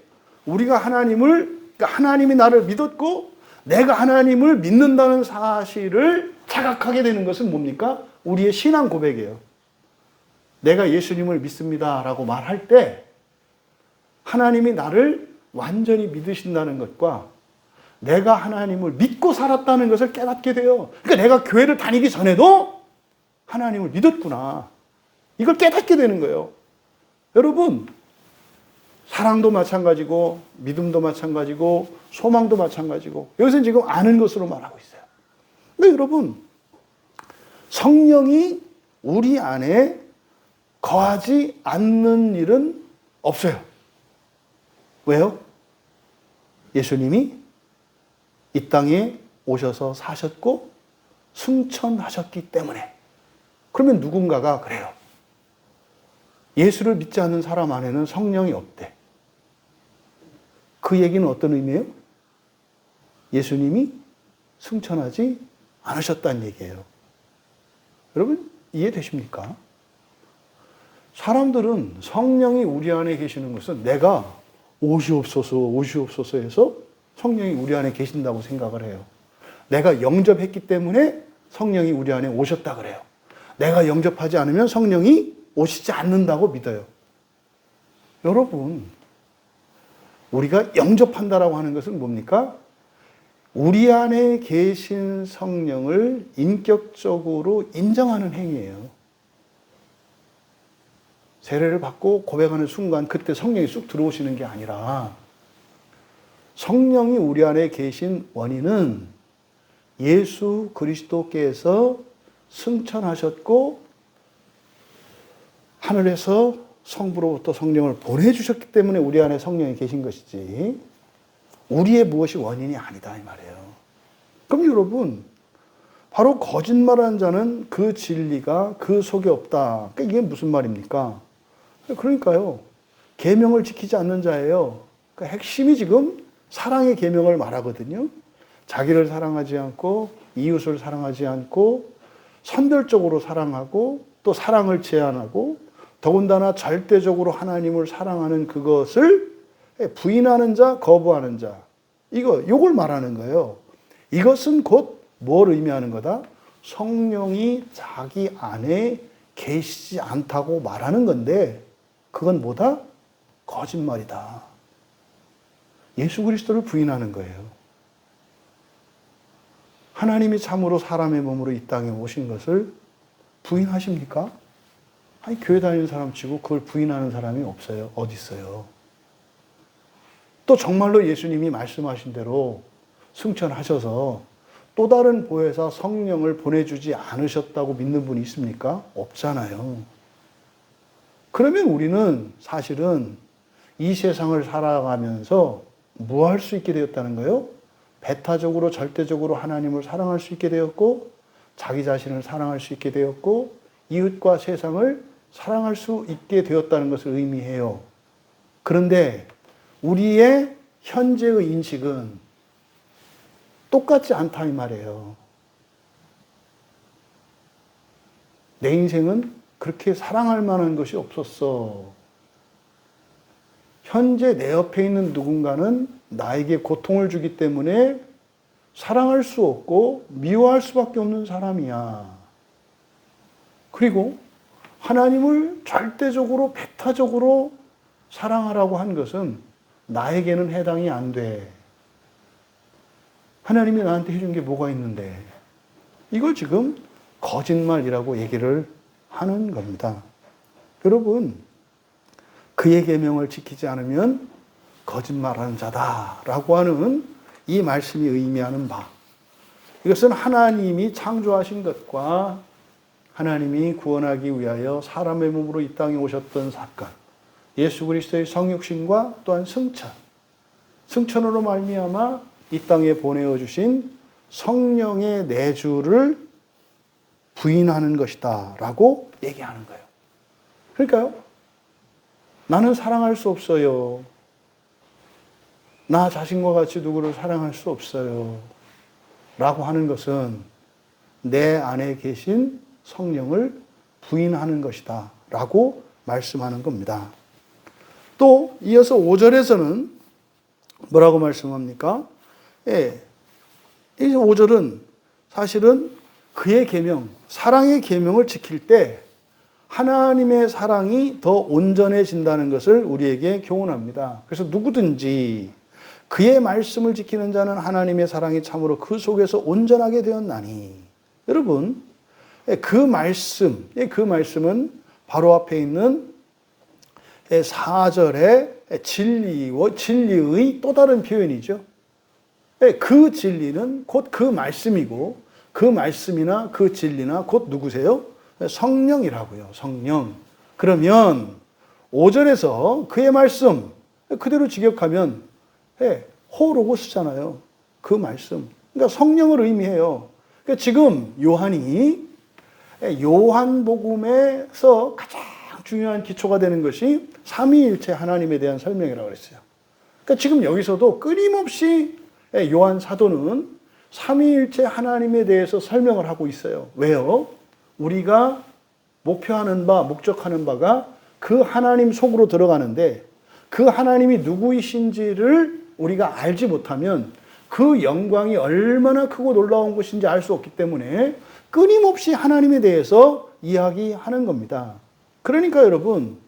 우리가 그러니까 하나님이 나를 믿었고 내가 하나님을 믿는다는 사실을 자각하게 되는 것은 뭡니까? 우리의 신앙 고백이에요. 내가 예수님을 믿습니다 라고 말할 때 하나님이 나를 완전히 믿으신다는 것과 내가 하나님을 믿고 살았다는 것을 깨닫게 돼요. 그러니까 내가 교회를 다니기 전에도 하나님을 믿었구나, 이걸 깨닫게 되는 거예요. 여러분, 사랑도 마찬가지고 믿음도 마찬가지고 소망도 마찬가지고, 여기서는 지금 아는 것으로 말하고 있어요. 근데 여러분, 성령이 우리 안에 거하지 않는 일은 없어요. 왜요? 예수님이 이 땅에 오셔서 사셨고 승천하셨기 때문에. 그러면 누군가가 그래요. 예수를 믿지 않는 사람 안에는 성령이 없대. 그 얘기는 어떤 의미예요? 예수님이 승천하지 않으셨다는 얘기예요. 여러분, 이해되십니까? 사람들은 성령이 우리 안에 계시는 것은 내가 오시옵소서 해서 성령이 우리 안에 계신다고 생각을 해요. 내가 영접했기 때문에 성령이 우리 안에 오셨다 그래요. 내가 영접하지 않으면 성령이 오시지 않는다고 믿어요. 여러분, 우리가 영접한다라고 하는 것은 뭡니까? 우리 안에 계신 성령을 인격적으로 인정하는 행위예요. 세례를 받고 고백하는 순간 그때 성령이 쑥 들어오시는 게 아니라, 성령이 우리 안에 계신 원인은 예수 그리스도께서 승천하셨고 하늘에서 성부로부터 성령을 보내주셨기 때문에 우리 안에 성령이 계신 것이지 우리의 무엇이 원인이 아니다 이 말이에요. 그럼 여러분, 바로 거짓말하는 자는 그 진리가 그 속에 없다. 그러니까 이게 무슨 말입니까? 그러니까요, 계명을 지키지 않는 자예요. 그러니까 핵심이 지금 사랑의 계명을 말하거든요. 자기를 사랑하지 않고 이웃을 사랑하지 않고 선별적으로 사랑하고 또 사랑을 제한하고 더군다나 절대적으로 하나님을 사랑하는 그것을 부인하는 자, 거부하는 자, 요걸 말하는 거예요. 이것은 곧 뭘 의미하는 거다? 성령이 자기 안에 계시지 않다고 말하는 건데, 그건 뭐다? 거짓말이다. 예수 그리스도를 부인하는 거예요. 하나님이 참으로 사람의 몸으로 이 땅에 오신 것을 부인하십니까? 아니, 교회 다니는 사람 치고 그걸 부인하는 사람이 없어요. 어디 있어요? 또 정말로 예수님이 말씀하신 대로 승천하셔서 또 다른 보혜사 성령을 보내주지 않으셨다고 믿는 분이 있습니까? 없잖아요. 그러면 우리는 사실은 이 세상을 살아가면서 뭐 할 수 있게 되었다는 거예요? 배타적으로 절대적으로 하나님을 사랑할 수 있게 되었고, 자기 자신을 사랑할 수 있게 되었고, 이웃과 세상을 사랑할 수 있게 되었다는 것을 의미해요. 그런데 우리의 현재의 인식은 똑같지 않다 이 말이에요. 내 인생은 그렇게 사랑할 만한 것이 없었어. 현재 내 옆에 있는 누군가는 나에게 고통을 주기 때문에 사랑할 수 없고 미워할 수밖에 없는 사람이야. 그리고 하나님을 절대적으로 배타적으로 사랑하라고 한 것은 나에게는 해당이 안 돼. 하나님이 나한테 해준 게 뭐가 있는데. 이걸 지금 거짓말이라고 얘기를 하는 겁니다. 여러분, 그의 계명을 지키지 않으면 거짓말하는 자다라고 하는 이 말씀이 의미하는 바, 이것은 하나님이 창조하신 것과 하나님이 구원하기 위하여 사람의 몸으로 이 땅에 오셨던 사건, 예수 그리스도의 성육신과 또한 승천으로 말미암아 이 땅에 보내어 주신 성령의 내주를 부인하는 것이다 라고 얘기하는 거예요. 그러니까요, 나는 사랑할 수 없어요. 나 자신과 같이 누구를 사랑할 수 없어요. 라고 하는 것은 내 안에 계신 성령을 부인하는 것이다 라고 말씀하는 겁니다. 또 이어서 5절에서는 뭐라고 말씀합니까? 예, 이 5절은 사실은 그의 계명, 사랑의 계명을 지킬 때 하나님의 사랑이 더 온전해진다는 것을 우리에게 교훈합니다. 그래서 누구든지 그의 말씀을 지키는 자는 하나님의 사랑이 참으로 그 속에서 온전하게 되었나니. 여러분, 그 말씀은 바로 앞에 있는 4절의 진리의 또 다른 표현이죠. 그 진리는 곧 그 말씀이고, 그 말씀이나 그 진리나 곧 누구세요? 성령이라고요. 성령. 그러면 5절에서 그의 말씀 그대로 직역하면 호로고스잖아요. 그 말씀. 그러니까 성령을 의미해요. 그러니까 지금 요한이 요한복음에서 가장 중요한 기초가 되는 것이 삼위일체 하나님에 대한 설명이라고 그랬어요. 그러니까 지금 여기서도 끊임없이 요한 사도는 삼위일체 하나님에 대해서 설명을 하고 있어요. 왜요? 우리가 목표하는 바, 목적하는 바가 그 하나님 속으로 들어가는데 그 하나님이 누구이신지를 우리가 알지 못하면 그 영광이 얼마나 크고 놀라운 것인지 알 수 없기 때문에 끊임없이 하나님에 대해서 이야기하는 겁니다. 그러니까 여러분,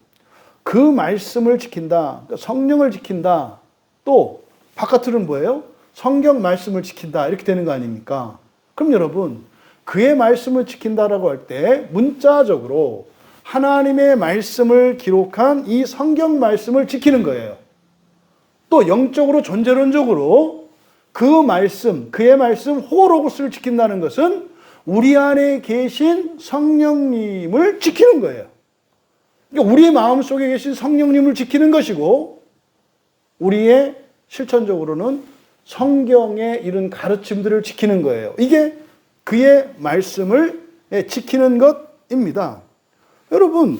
그 말씀을 지킨다, 성령을 지킨다, 또 바깥으로는 뭐예요? 성경 말씀을 지킨다, 이렇게 되는 거 아닙니까? 그럼 여러분, 그의 말씀을 지킨다라고 할 때 문자적으로 하나님의 말씀을 기록한 이 성경 말씀을 지키는 거예요. 또 영적으로 존재론적으로 그 말씀, 그의 말씀 호로고스를 지킨다는 것은 우리 안에 계신 성령님을 지키는 거예요. 그러니까 우리의 마음속에 계신 성령님을 지키는 것이고, 우리의 실천적으로는 성경의 이런 가르침들을 지키는 거예요. 이게 그의 말씀을 지키는 것입니다. 여러분,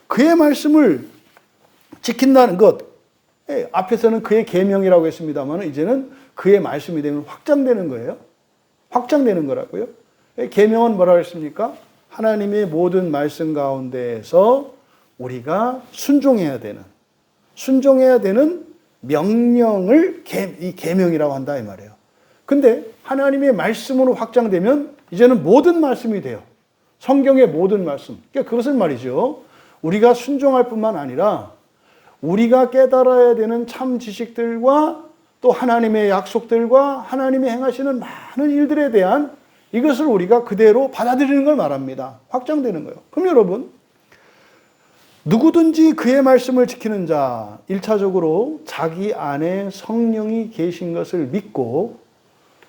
그의 말씀을 지킨다는 것, 앞에서는 그의 계명이라고 했습니다만 이제는 그의 말씀이 되면 확장되는 거예요. 확장되는 거라고요. 계명은 뭐라고 했습니까? 하나님의 모든 말씀 가운데에서 우리가 순종해야 되는 명령을 이 계명이라고 한다 이 말이에요. 근데 하나님의 말씀으로 확장되면 이제는 모든 말씀이 돼요. 성경의 모든 말씀. 그러니까 그것은 말이죠, 우리가 순종할 뿐만 아니라 우리가 깨달아야 되는 참 지식들과 또 하나님의 약속들과 하나님이 행하시는 많은 일들에 대한 이것을 우리가 그대로 받아들이는 걸 말합니다. 확장되는 거예요. 그럼 여러분, 누구든지 그의 말씀을 지키는 자, 1차적으로 자기 안에 성령이 계신 것을 믿고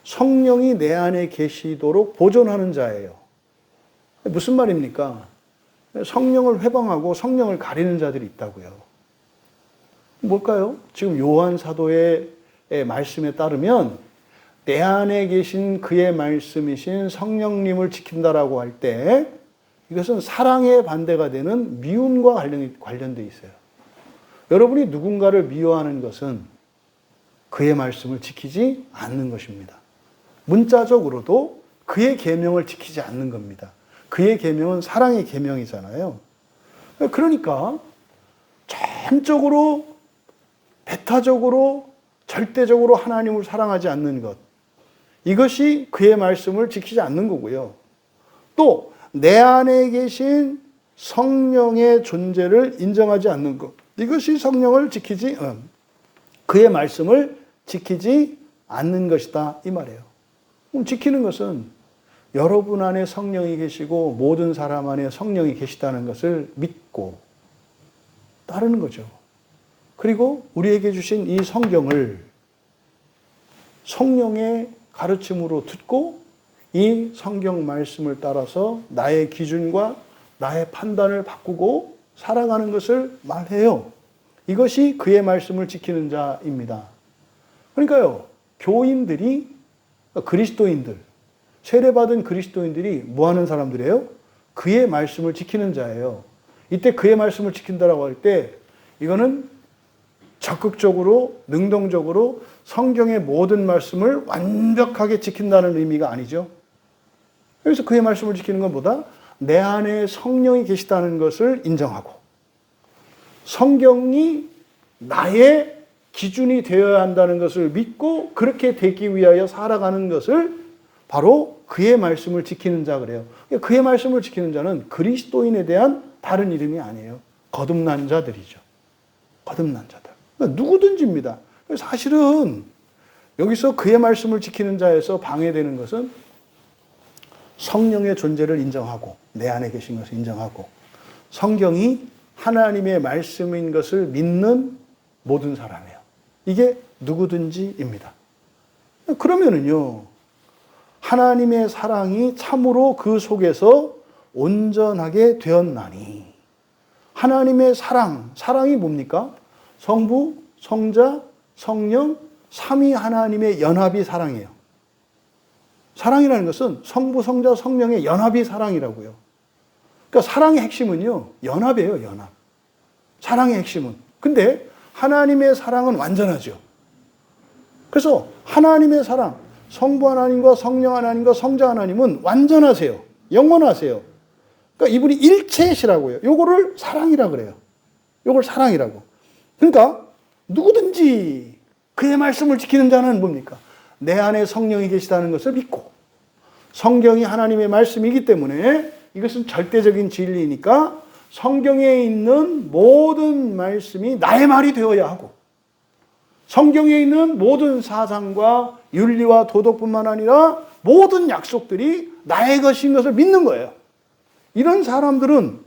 성령이 내 안에 계시도록 보존하는 자예요. 무슨 말입니까? 성령을 회방하고 성령을 가리는 자들이 있다고요. 뭘까요? 지금 요한 사도의 말씀에 따르면 내 안에 계신 그의 말씀이신 성령님을 지킨다라고 할 때 이것은 사랑의 반대가 되는 미움과 관련되어 있어요. 여러분이 누군가를 미워하는 것은 그의 말씀을 지키지 않는 것입니다. 문자적으로도 그의 계명을 지키지 않는 겁니다. 그의 계명은 사랑의 계명이잖아요. 그러니까 전적으로, 배타적으로, 절대적으로 하나님을 사랑하지 않는 것, 이것이 그의 말씀을 지키지 않는 거고요. 또 내 안에 계신 성령의 존재를 인정하지 않는 것, 이것이 그의 말씀을 지키지 않는 것이다 이 말이에요. 그럼 지키는 것은 여러분 안에 성령이 계시고 모든 사람 안에 성령이 계시다는 것을 믿고 따르는 거죠. 그리고 우리에게 주신 이 성경을 성령의 가르침으로 듣고 이 성경 말씀을 따라서 나의 기준과 나의 판단을 바꾸고 살아가는 것을 말해요. 이것이 그의 말씀을 지키는 자입니다. 그러니까요, 교인들이, 그리스도인들, 세례받은 그리스도인들이 뭐 하는 사람들이에요? 그의 말씀을 지키는 자예요. 이때 그의 말씀을 지킨다라고 할 때 이거는 적극적으로, 능동적으로 성경의 모든 말씀을 완벽하게 지킨다는 의미가 아니죠. 여기서 그의 말씀을 지키는 것보다 내 안에 성령이 계시다는 것을 인정하고 성경이 나의 기준이 되어야 한다는 것을 믿고 그렇게 되기 위하여 살아가는 것을 바로 그의 말씀을 지키는 자 그래요. 그의 말씀을 지키는 자는 그리스도인에 대한 다른 이름이 아니에요. 거듭난 자들이죠. 거듭난 자들. 그러니까 누구든지입니다. 사실은 여기서 그의 말씀을 지키는 자에서 방해되는 것은 성령의 존재를 인정하고 내 안에 계신 것을 인정하고 성경이 하나님의 말씀인 것을 믿는 모든 사람이에요. 이게 누구든지입니다. 그러면은요, 하나님의 사랑이 참으로 그 속에서 온전하게 되었나니. 하나님의 사랑이 뭡니까? 성부, 성자, 성령, 삼위 하나님의 연합이 사랑이에요. 사랑이라는 것은 성부, 성자, 성령의 연합이 사랑이라고요. 그러니까 사랑의 핵심은요, 연합이에요, 연합. 사랑의 핵심은. 근데 하나님의 사랑은 완전하죠. 그래서 하나님의 사랑, 성부 하나님과 성령 하나님과 성자 하나님은 완전하세요. 영원하세요. 그러니까 이분이 일체시라고요. 요거를 사랑이라 그래요. 요걸 사랑이라고. 그러니까 누구든지 그의 말씀을 지키는 자는 뭡니까? 내 안에 성령이 계시다는 것을 믿고 성경이 하나님의 말씀이기 때문에 이것은 절대적인 진리니까 성경에 있는 모든 말씀이 나의 말이 되어야 하고 성경에 있는 모든 사상과 윤리와 도덕뿐만 아니라 모든 약속들이 나의 것인 것을 믿는 거예요. 이런 사람들은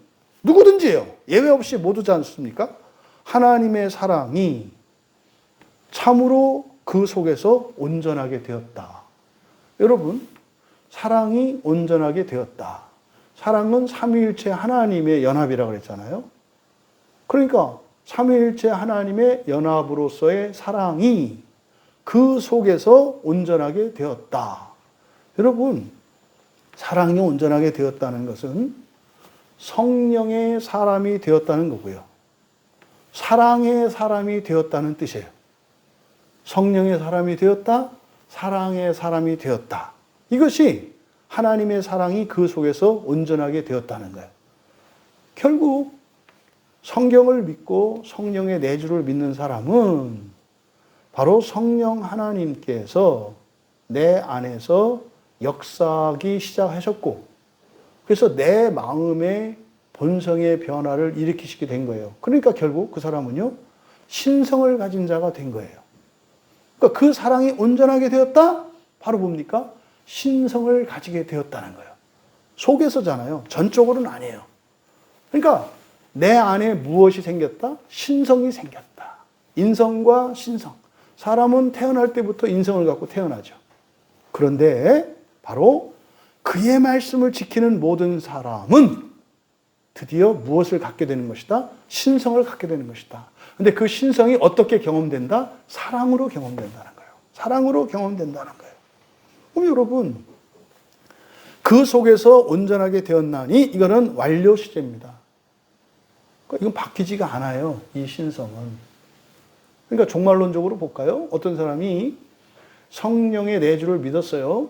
누구든지예요. 예외 없이 모두지 않습니까? 하나님의 사랑이 참으로 그 속에서 온전하게 되었다. 여러분, 사랑이 온전하게 되었다. 사랑은 삼위일체 하나님의 연합이라고 그랬잖아요. 그러니까 삼위일체 하나님의 연합으로서의 사랑이 그 속에서 온전하게 되었다. 여러분, 사랑이 온전하게 되었다는 것은 성령의 사람이 되었다는 거고요. 사랑의 사람이 되었다는 뜻이에요. 성령의 사람이 되었다, 사랑의 사람이 되었다. 이것이 하나님의 사랑이 그 속에서 온전하게 되었다는 거예요. 결국 성경을 믿고 성령의 내주를 믿는 사람은 바로 성령 하나님께서 내 안에서 역사하기 시작하셨고 그래서 내 마음의 본성의 변화를 일으키시게 된 거예요. 그러니까 결국 그 사람은요, 신성을 가진 자가 된 거예요. 그러니까 그 사랑이 온전하게 되었다? 바로 뭡니까? 신성을 가지게 되었다는 거예요. 속에서잖아요. 전적으로는 아니에요. 그러니까 내 안에 무엇이 생겼다? 신성이 생겼다. 인성과 신성. 사람은 태어날 때부터 인성을 갖고 태어나죠. 그런데 바로 그의 말씀을 지키는 모든 사람은 드디어 무엇을 갖게 되는 것이다? 신성을 갖게 되는 것이다. 근데 그 신성이 어떻게 경험된다? 사랑으로 경험된다는 거예요. 사랑으로 경험된다는 거예요. 그럼 여러분, 그 속에서 온전하게 되었나니 이거는 완료 시제입니다. 이건 바뀌지가 않아요. 이 신성은. 그러니까 종말론적으로 볼까요? 어떤 사람이 성령의 내주를 믿었어요.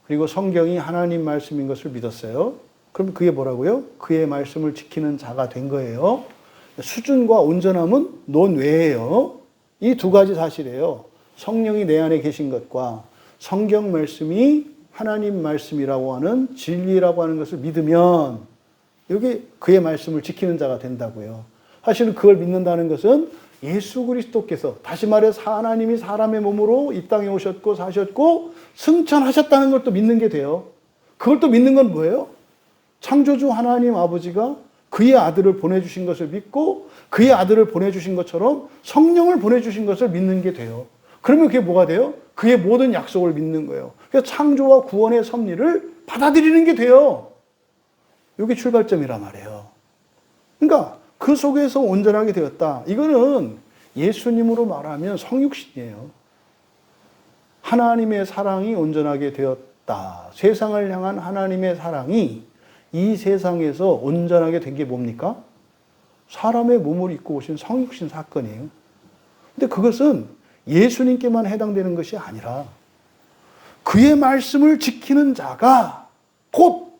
그리고 성경이 하나님 말씀인 것을 믿었어요. 그럼 그게 뭐라고요? 그의 말씀을 지키는 자가 된 거예요. 수준과 온전함은 논외예요. 이 두 가지 사실이에요. 성령이 내 안에 계신 것과 성경 말씀이 하나님 말씀이라고 하는 진리라고 하는 것을 믿으면 여기 그의 말씀을 지키는 자가 된다고요. 사실은 그걸 믿는다는 것은 예수 그리스도께서 다시 말해서 하나님이 사람의 몸으로 이 땅에 오셨고 사셨고 승천하셨다는 걸 또 믿는 게 돼요. 그걸 또 믿는 건 뭐예요? 창조주 하나님 아버지가 그의 아들을 보내주신 것을 믿고 그의 아들을 보내주신 것처럼 성령을 보내주신 것을 믿는 게 돼요. 그러면 그게 뭐가 돼요? 그의 모든 약속을 믿는 거예요. 그래서 창조와 구원의 섭리를 받아들이는 게 돼요. 이게 출발점이란 말이에요. 그러니까 그 속에서 온전하게 되었다. 이거는 예수님으로 말하면 성육신이에요. 하나님의 사랑이 온전하게 되었다. 세상을 향한 하나님의 사랑이 이 세상에서 온전하게 된 게 뭡니까? 사람의 몸을 입고 오신 성육신 사건이에요. 근데 그것은 예수님께만 해당되는 것이 아니라 그의 말씀을 지키는 자가 곧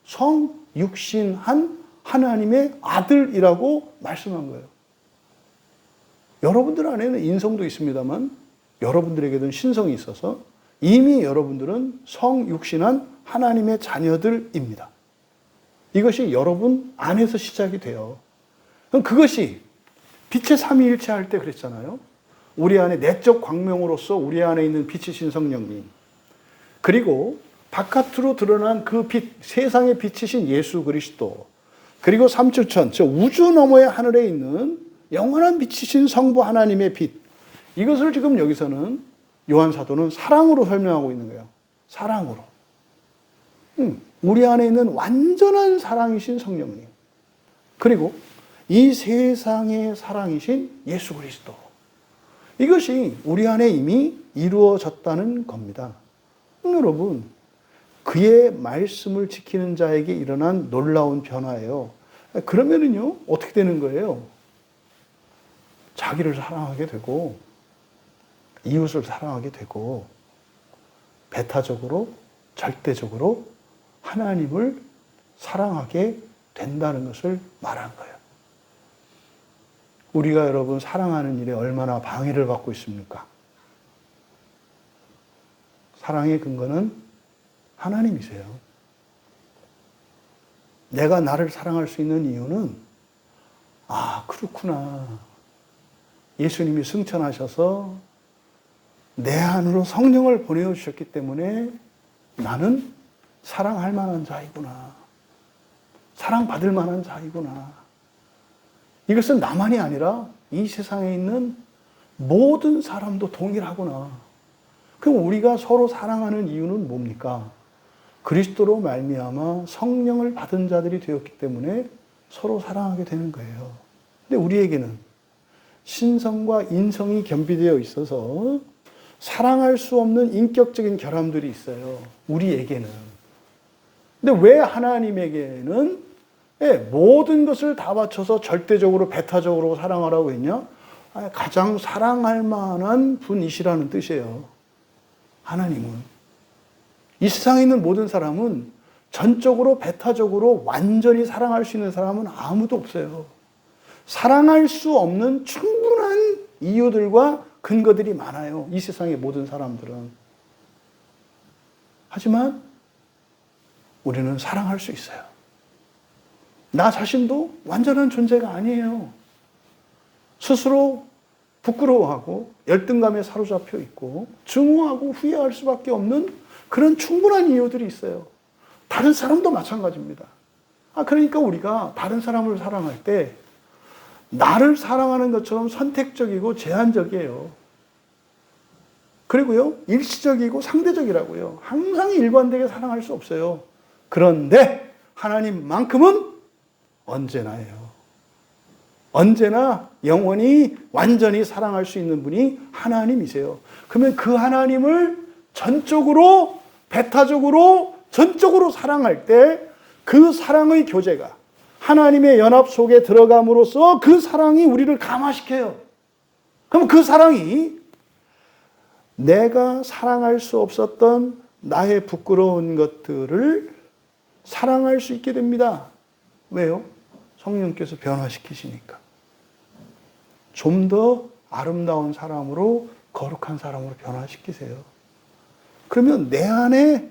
성육신한 하나님의 아들이라고 말씀한 거예요. 여러분들 안에는 인성도 있습니다만 여러분들에게는 신성이 있어서 이미 여러분들은 성육신한 하나님의 자녀들입니다. 이것이 여러분 안에서 시작이 돼요. 그럼 그것이 빛의 삼위일체 할 때 그랬잖아요. 우리 안에 내적 광명으로서 우리 안에 있는 빛이신 성령님, 그리고 바깥으로 드러난 그 빛, 세상의 빛이신 예수 그리스도, 그리고 삼추천, 저 우주 너머의 하늘에 있는 영원한 빛이신 성부 하나님의 빛, 이것을 지금 여기서는 요한 사도는 사랑으로 설명하고 있는 거예요. 사랑으로. 우리 안에 있는 완전한 사랑이신 성령님, 그리고 이 세상의 사랑이신 예수 그리스도, 이것이 우리 안에 이미 이루어졌다는 겁니다. 여러분, 그의 말씀을 지키는 자에게 일어난 놀라운 변화예요. 그러면은요, 어떻게 되는 거예요? 자기를 사랑하게 되고, 이웃을 사랑하게 되고, 배타적으로, 절대적으로 하나님을 사랑하게 된다는 것을 말한 거예요. 우리가 여러분 사랑하는 일에 얼마나 방해를 받고 있습니까? 사랑의 근거는 하나님이세요. 내가 나를 사랑할 수 있는 이유는, 아, 그렇구나. 예수님이 승천하셔서 내 안으로 성령을 보내주셨기 때문에 나는 사랑할 만한 자이구나. 사랑받을 만한 자이구나. 이것은 나만이 아니라 이 세상에 있는 모든 사람도 동일하구나. 그럼 우리가 서로 사랑하는 이유는 뭡니까? 그리스도로 말미암아 성령을 받은 자들이 되었기 때문에 서로 사랑하게 되는 거예요. 근데 우리에게는 신성과 인성이 겸비되어 있어서 사랑할 수 없는 인격적인 결함들이 있어요. 우리에게는. 근데 왜 하나님에게는 모든 것을 다 바쳐서 절대적으로 배타적으로 사랑하라고 했냐? 가장 사랑할 만한 분이시라는 뜻이에요. 하나님은. 이 세상에 있는 모든 사람은 전적으로 배타적으로 완전히 사랑할 수 있는 사람은 아무도 없어요. 사랑할 수 없는 충분한 이유들과 근거들이 많아요. 이 세상의 모든 사람들은. 하지만 우리는 사랑할 수 있어요. 나 자신도 완전한 존재가 아니에요. 스스로 부끄러워하고 열등감에 사로잡혀 있고 증오하고 후회할 수밖에 없는 그런 충분한 이유들이 있어요. 다른 사람도 마찬가지입니다. 그러니까 우리가 다른 사람을 사랑할 때 나를 사랑하는 것처럼 선택적이고 제한적이에요. 그리고요, 일시적이고 상대적이라고요. 항상 일관되게 사랑할 수 없어요. 그런데 하나님만큼은 언제나예요. 언제나 영원히 완전히 사랑할 수 있는 분이 하나님이세요. 그러면 그 하나님을 전적으로, 배타적으로, 전적으로 사랑할 때 그 사랑의 교제가 하나님의 연합 속에 들어감으로써 그 사랑이 우리를 감화시켜요. 그럼 그 사랑이 내가 사랑할 수 없었던 나의 부끄러운 것들을 사랑할 수 있게 됩니다. 왜요? 성령께서 변화시키시니까. 좀 더 아름다운 사람으로, 거룩한 사람으로 변화시키세요. 그러면 내 안에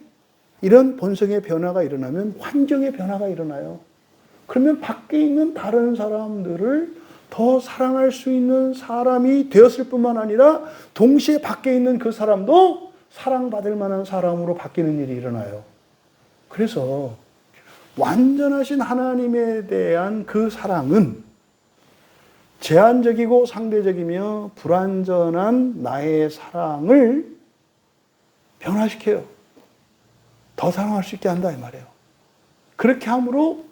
이런 본성의 변화가 일어나면 환경의 변화가 일어나요. 그러면 밖에 있는 다른 사람들을 더 사랑할 수 있는 사람이 되었을 뿐만 아니라 동시에 밖에 있는 그 사람도 사랑받을 만한 사람으로 바뀌는 일이 일어나요. 그래서 완전하신 하나님에 대한 그 사랑은 제한적이고 상대적이며 불완전한 나의 사랑을 변화시켜요. 더 사랑할 수 있게 한다 이 말이에요. 그렇게 함으로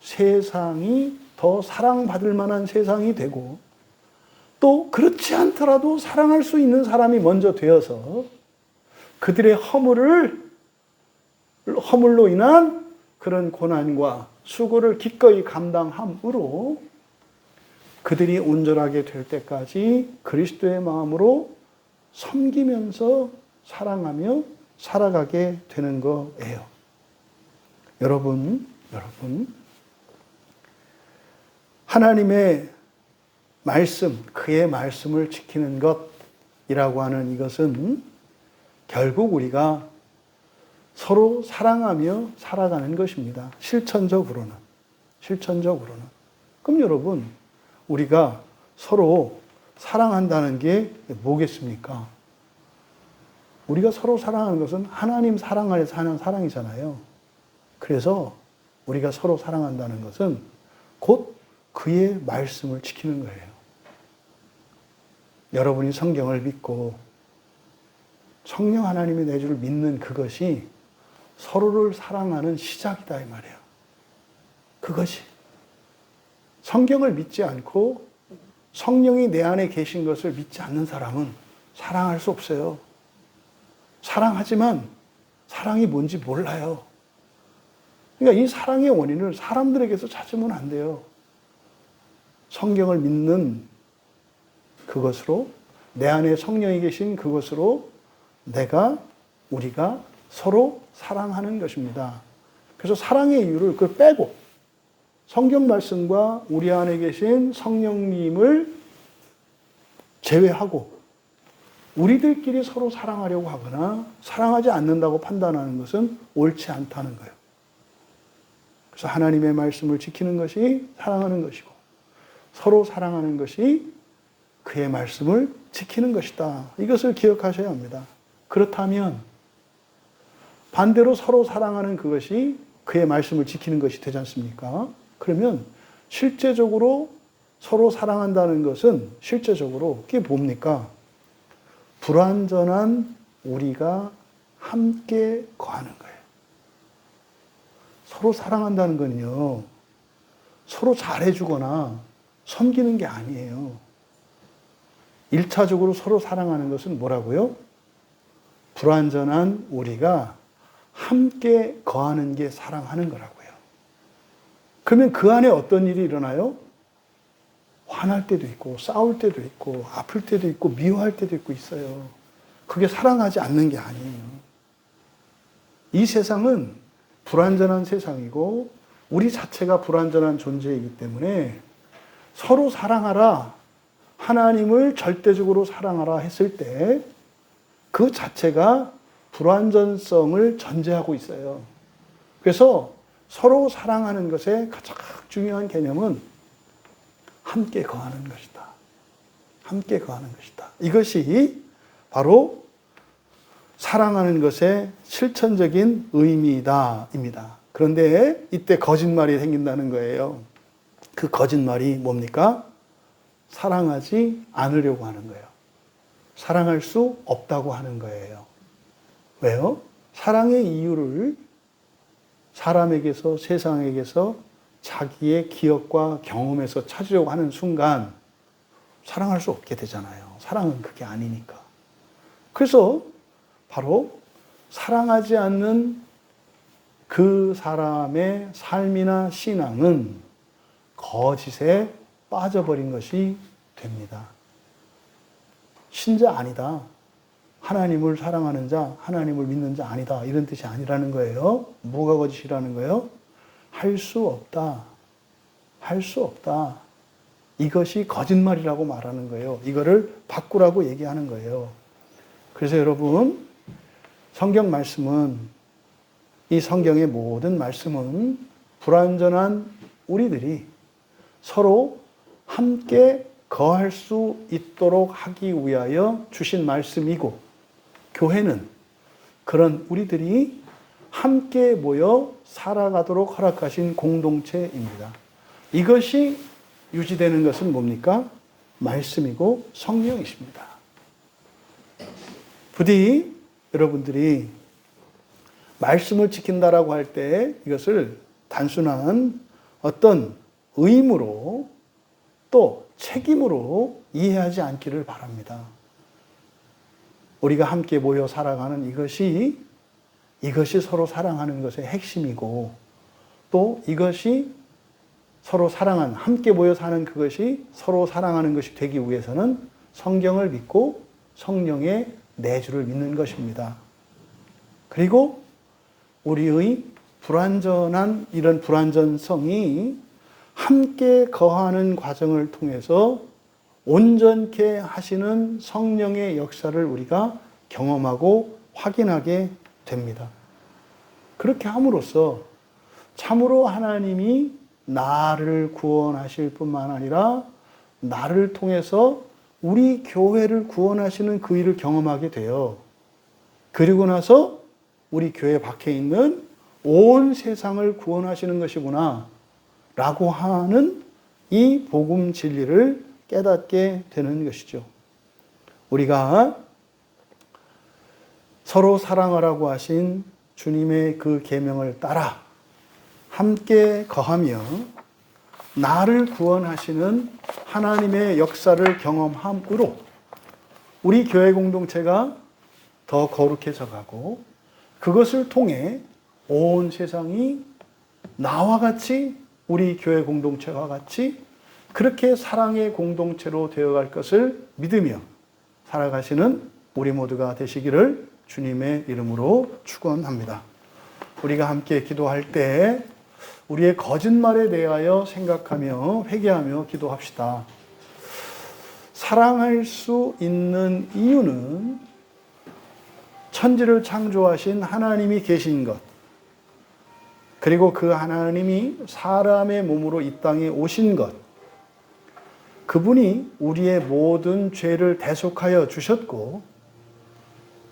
세상이 더 사랑받을 만한 세상이 되고, 또 그렇지 않더라도 사랑할 수 있는 사람이 먼저 되어서 그들의 허물로 인한 그런 고난과 수고를 기꺼이 감당함으로 그들이 온전하게 될 때까지 그리스도의 마음으로 섬기면서 사랑하며 살아가게 되는 거예요. 여러분, 하나님의 말씀, 그의 말씀을 지키는 것이라고 하는 이것은 결국 우리가 서로 사랑하며 살아가는 것입니다. 실천적으로는. 그럼 여러분, 우리가 서로 사랑한다는 게 뭐겠습니까? 우리가 서로 사랑하는 것은 하나님 사랑 안에서 하는 사랑이잖아요. 그래서 우리가 서로 사랑한다는 것은 곧 그의 말씀을 지키는 거예요. 여러분이 성경을 믿고 성령 하나님이 내주를 믿는 그것이 서로를 사랑하는 시작이다 이 말이에요. 그것이. 성경을 믿지 않고 성령이 내 안에 계신 것을 믿지 않는 사람은 사랑할 수 없어요. 사랑하지만 사랑이 뭔지 몰라요. 그러니까 이 사랑의 원인을 사람들에게서 찾으면 안 돼요. 성경을 믿는 그것으로, 내 안에 성령이 계신 그것으로 우리가 서로 사랑하는 것입니다. 그래서 사랑의 이유를 그걸 빼고 성경 말씀과 우리 안에 계신 성령님을 제외하고 우리들끼리 서로 사랑하려고 하거나 사랑하지 않는다고 판단하는 것은 옳지 않다는 거예요. 그래서 하나님의 말씀을 지키는 것이 사랑하는 것이고, 서로 사랑하는 것이 그의 말씀을 지키는 것이다. 이것을 기억하셔야 합니다. 그렇다면 반대로 서로 사랑하는 그것이 그의 말씀을 지키는 것이 되지 않습니까? 그러면 실제적으로 서로 사랑한다는 것은 실제적으로 그게 뭡니까? 불완전한 우리가 함께 거하는 거예요. 서로 사랑한다는 건요, 서로 잘해주거나 섬기는 게 아니에요. 1차적으로 서로 사랑하는 것은 뭐라고요? 불완전한 우리가 함께 거하는 게 사랑하는 거라고요. 그러면 그 안에 어떤 일이 일어나요? 화날 때도 있고, 싸울 때도 있고, 아플 때도 있고, 미워할 때도 있고 있어요. 그게 사랑하지 않는 게 아니에요. 이 세상은 불완전한 세상이고, 우리 자체가 불완전한 존재이기 때문에 서로 사랑하라, 하나님을 절대적으로 사랑하라 했을 때 그 자체가 불완전성을 전제하고 있어요. 그래서 서로 사랑하는 것의 가장 중요한 개념은 함께 거하는 것이다. 함께 거하는 것이다. 이것이 바로 사랑하는 것의 실천적인 의미이다입니다. 그런데 이때 거짓말이 생긴다는 거예요. 그 거짓말이 뭡니까? 사랑하지 않으려고 하는 거예요. 사랑할 수 없다고 하는 거예요. 왜요? 사랑의 이유를 사람에게서, 세상에게서 자기의 기억과 경험에서 찾으려고 하는 순간 사랑할 수 없게 되잖아요. 사랑은 그게 아니니까. 그래서 바로 사랑하지 않는 그 사람의 삶이나 신앙은 거짓에 빠져버린 것이 됩니다. 신자 아니다. 하나님을 사랑하는 자, 하나님을 믿는 자 아니다. 이런 뜻이 아니라는 거예요. 뭐가 거짓이라는 거예요? 할 수 없다. 할 수 없다. 이것이 거짓말이라고 말하는 거예요. 이거를 바꾸라고 얘기하는 거예요. 그래서 여러분, 성경 말씀은, 이 성경의 모든 말씀은 불완전한 우리들이 서로 함께 거할 수 있도록 하기 위하여 주신 말씀이고, 교회는 그런 우리들이 함께 모여 살아가도록 허락하신 공동체입니다. 이것이 유지되는 것은 뭡니까? 말씀이고 성령이십니다. 부디 여러분들이 말씀을 지킨다라고 할 때 이것을 단순한 어떤 의무로 또 책임으로 이해하지 않기를 바랍니다. 우리가 함께 모여 살아가는 이것이 서로 사랑하는 것의 핵심이고 또 이것이 서로 함께 모여 사는 그것이 서로 사랑하는 것이 되기 위해서는 성경을 믿고 성령의 내주를 믿는 것입니다. 그리고 우리의 이런 불완전성이 함께 거하는 과정을 통해서 온전케 하시는 성령의 역사를 우리가 경험하고 확인하게 됩니다. 그렇게 함으로써 참으로 하나님이 나를 구원하실 뿐만 아니라 나를 통해서 우리 교회를 구원하시는 그 일을 경험하게 돼요. 그리고 나서 우리 교회 밖에 있는 온 세상을 구원하시는 것이구나 라고 하는 이 복음 진리를 깨닫게 되는 것이죠. 우리가 서로 사랑하라고 하신 주님의 그 계명을 따라 함께 거하며 나를 구원하시는 하나님의 역사를 경험함으로 우리 교회 공동체가 더 거룩해져 가고 그것을 통해 온 세상이 나와 같이 우리 교회 공동체와 같이 그렇게 사랑의 공동체로 되어갈 것을 믿으며 살아가시는 우리 모두가 되시기를 주님의 이름으로 축원합니다. 우리가 함께 기도할 때 우리의 거짓말에 대하여 생각하며 회개하며 기도합시다. 사랑할 수 있는 이유는 천지를 창조하신 하나님이 계신 것, 그리고 그 하나님이 사람의 몸으로 이 땅에 오신 것, 그분이 우리의 모든 죄를 대속하여 주셨고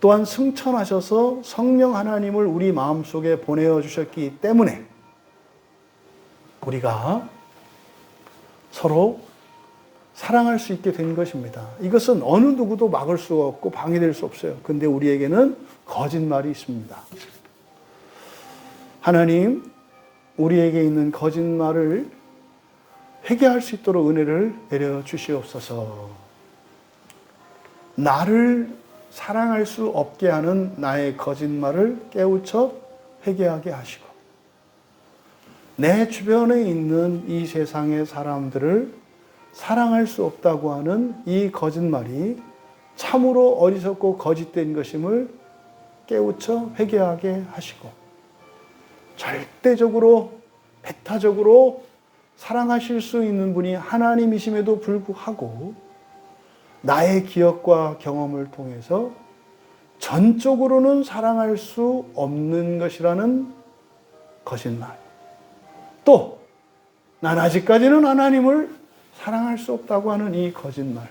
또한 승천하셔서 성령 하나님을 우리 마음속에 보내어 주셨기 때문에 우리가 서로 사랑할 수 있게 된 것입니다. 이것은 어느 누구도 막을 수가 없고 방해될 수 없어요. 근데 우리에게는 거짓말이 있습니다. 하나님, 우리에게 있는 거짓말을 회개할 수 있도록 은혜를 내려 주시옵소서. 나를 사랑할 수 없게 하는 나의 거짓말을 깨우쳐 회개하게 하시고 내 주변에 있는 이 세상의 사람들을 사랑할 수 없다고 하는 이 거짓말이 참으로 어리석고 거짓된 것임을 깨우쳐 회개하게 하시고 절대적으로 배타적으로 사랑하실 수 있는 분이 하나님이심에도 불구하고 나의 기억과 경험을 통해서 전적으로는 사랑할 수 없는 것이라는 거짓말. 또, 난 아직까지는 하나님을 사랑할 수 없다고 하는 이 거짓말.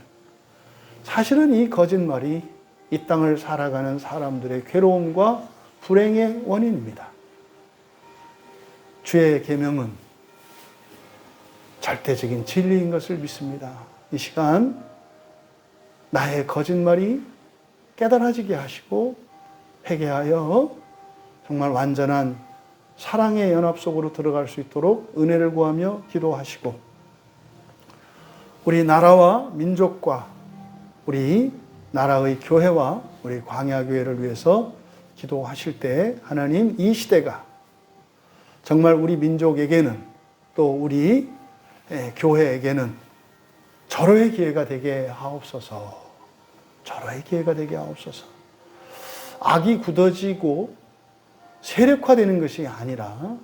사실은 이 거짓말이 이 땅을 살아가는 사람들의 괴로움과 불행의 원인입니다. 주의 계명은 절대적인 진리인 것을 믿습니다. 이 시간 나의 거짓말이 깨달아지게 하시고 회개하여 정말 완전한 사랑의 연합 속으로 들어갈 수 있도록 은혜를 구하며 기도하시고 우리 나라와 민족과 우리 나라의 교회와 우리 광야교회를 위해서 기도하실 때 하나님 이 시대가 정말 우리 민족에게는 또 우리 교회에게는 절호의 기회가 되게 하옵소서. 절호의 기회가 되게 하옵소서. 악이 굳어지고 세력화되는 것이 아니라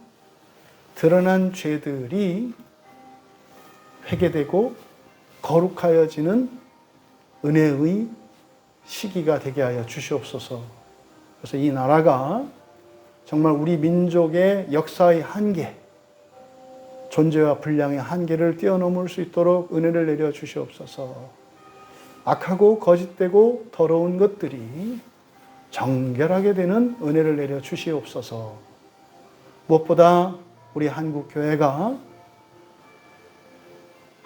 드러난 죄들이 회개되고 거룩하여지는 은혜의 시기가 되게 하여 주시옵소서. 그래서 이 나라가 정말 우리 민족의 역사의 한계, 존재와 분량의 한계를 뛰어넘을 수 있도록 은혜를 내려 주시옵소서. 악하고 거짓되고 더러운 것들이 정결하게 되는 은혜를 내려 주시옵소서. 무엇보다 우리 한국교회가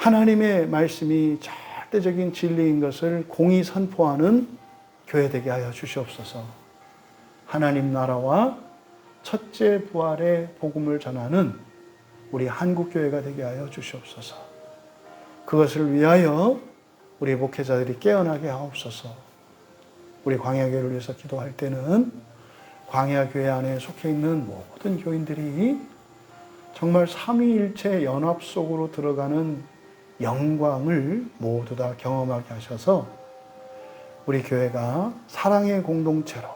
하나님의 말씀이 절대적인 진리인 것을 공히 선포하는 교회 되게 하여 주시옵소서. 하나님 나라와 첫째 부활의 복음을 전하는 우리 한국교회가 되게 하여 주시옵소서. 그것을 위하여 우리 목회자들이 깨어나게 하옵소서. 우리 광야교회를 위해서 기도할 때는 광야교회 안에 속해 있는 모든 교인들이 정말 삼위일체 연합 속으로 들어가는 영광을 모두 다 경험하게 하셔서 우리 교회가 사랑의 공동체로,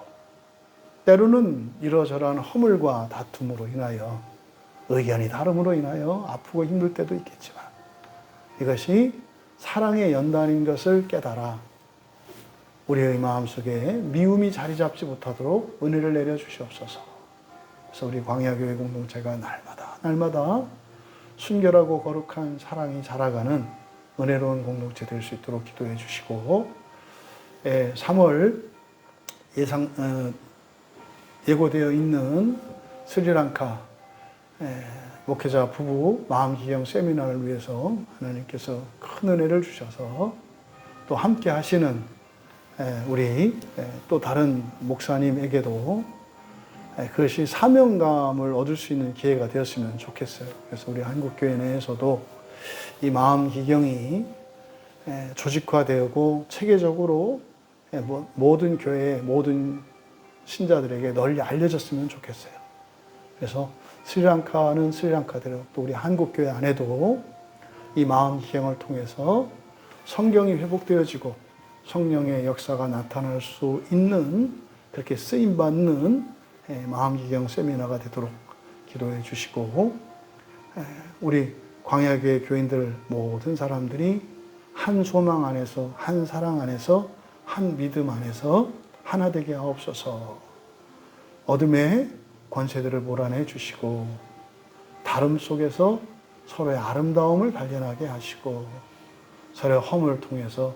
때로는 이러저러한 허물과 다툼으로 인하여, 의견이 다름으로 인하여 아프고 힘들 때도 있겠지만 이것이 사랑의 연단인 것을 깨달아 우리의 마음속에 미움이 자리 잡지 못하도록 은혜를 내려주시옵소서. 그래서 우리 광야교회 공동체가 날마다 순결하고 거룩한 사랑이 자라가는 은혜로운 공동체 될 수 있도록 기도해 주시고, 3월 예고되어 있는 스리랑카 목회자 부부 마음기경 세미나를 위해서 하나님께서 큰 은혜를 주셔서 또 함께 하시는 우리 또 다른 목사님에게도 그것이 사명감을 얻을 수 있는 기회가 되었으면 좋겠어요. 그래서 우리 한국교회 내에서도 이 마음기경이 조직화되고 체계적으로 모든 교회, 모든 신자들에게 널리 알려졌으면 좋겠어요. 그래서 스리랑카는 스리랑카대로 또 우리 한국교회 안에도 이 마음기경을 통해서 성경이 회복되어지고 성령의 역사가 나타날 수 있는, 그렇게 쓰임받는 마음기경 세미나가 되도록 기도해 주시고, 우리 광야교회 교인들 모든 사람들이 한 소망 안에서, 한 사랑 안에서, 한 믿음 안에서 하나 되게 하옵소서. 어둠의 권세들을 몰아내 주시고 다름 속에서 서로의 아름다움을 발견하게 하시고 서로의 허물을 통해서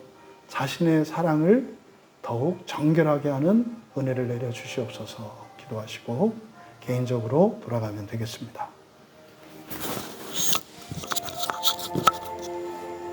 자신의 사랑을 더욱 정결하게 하는 은혜를 내려 주시옵소서. 기도하시고 개인적으로 돌아가면 되겠습니다.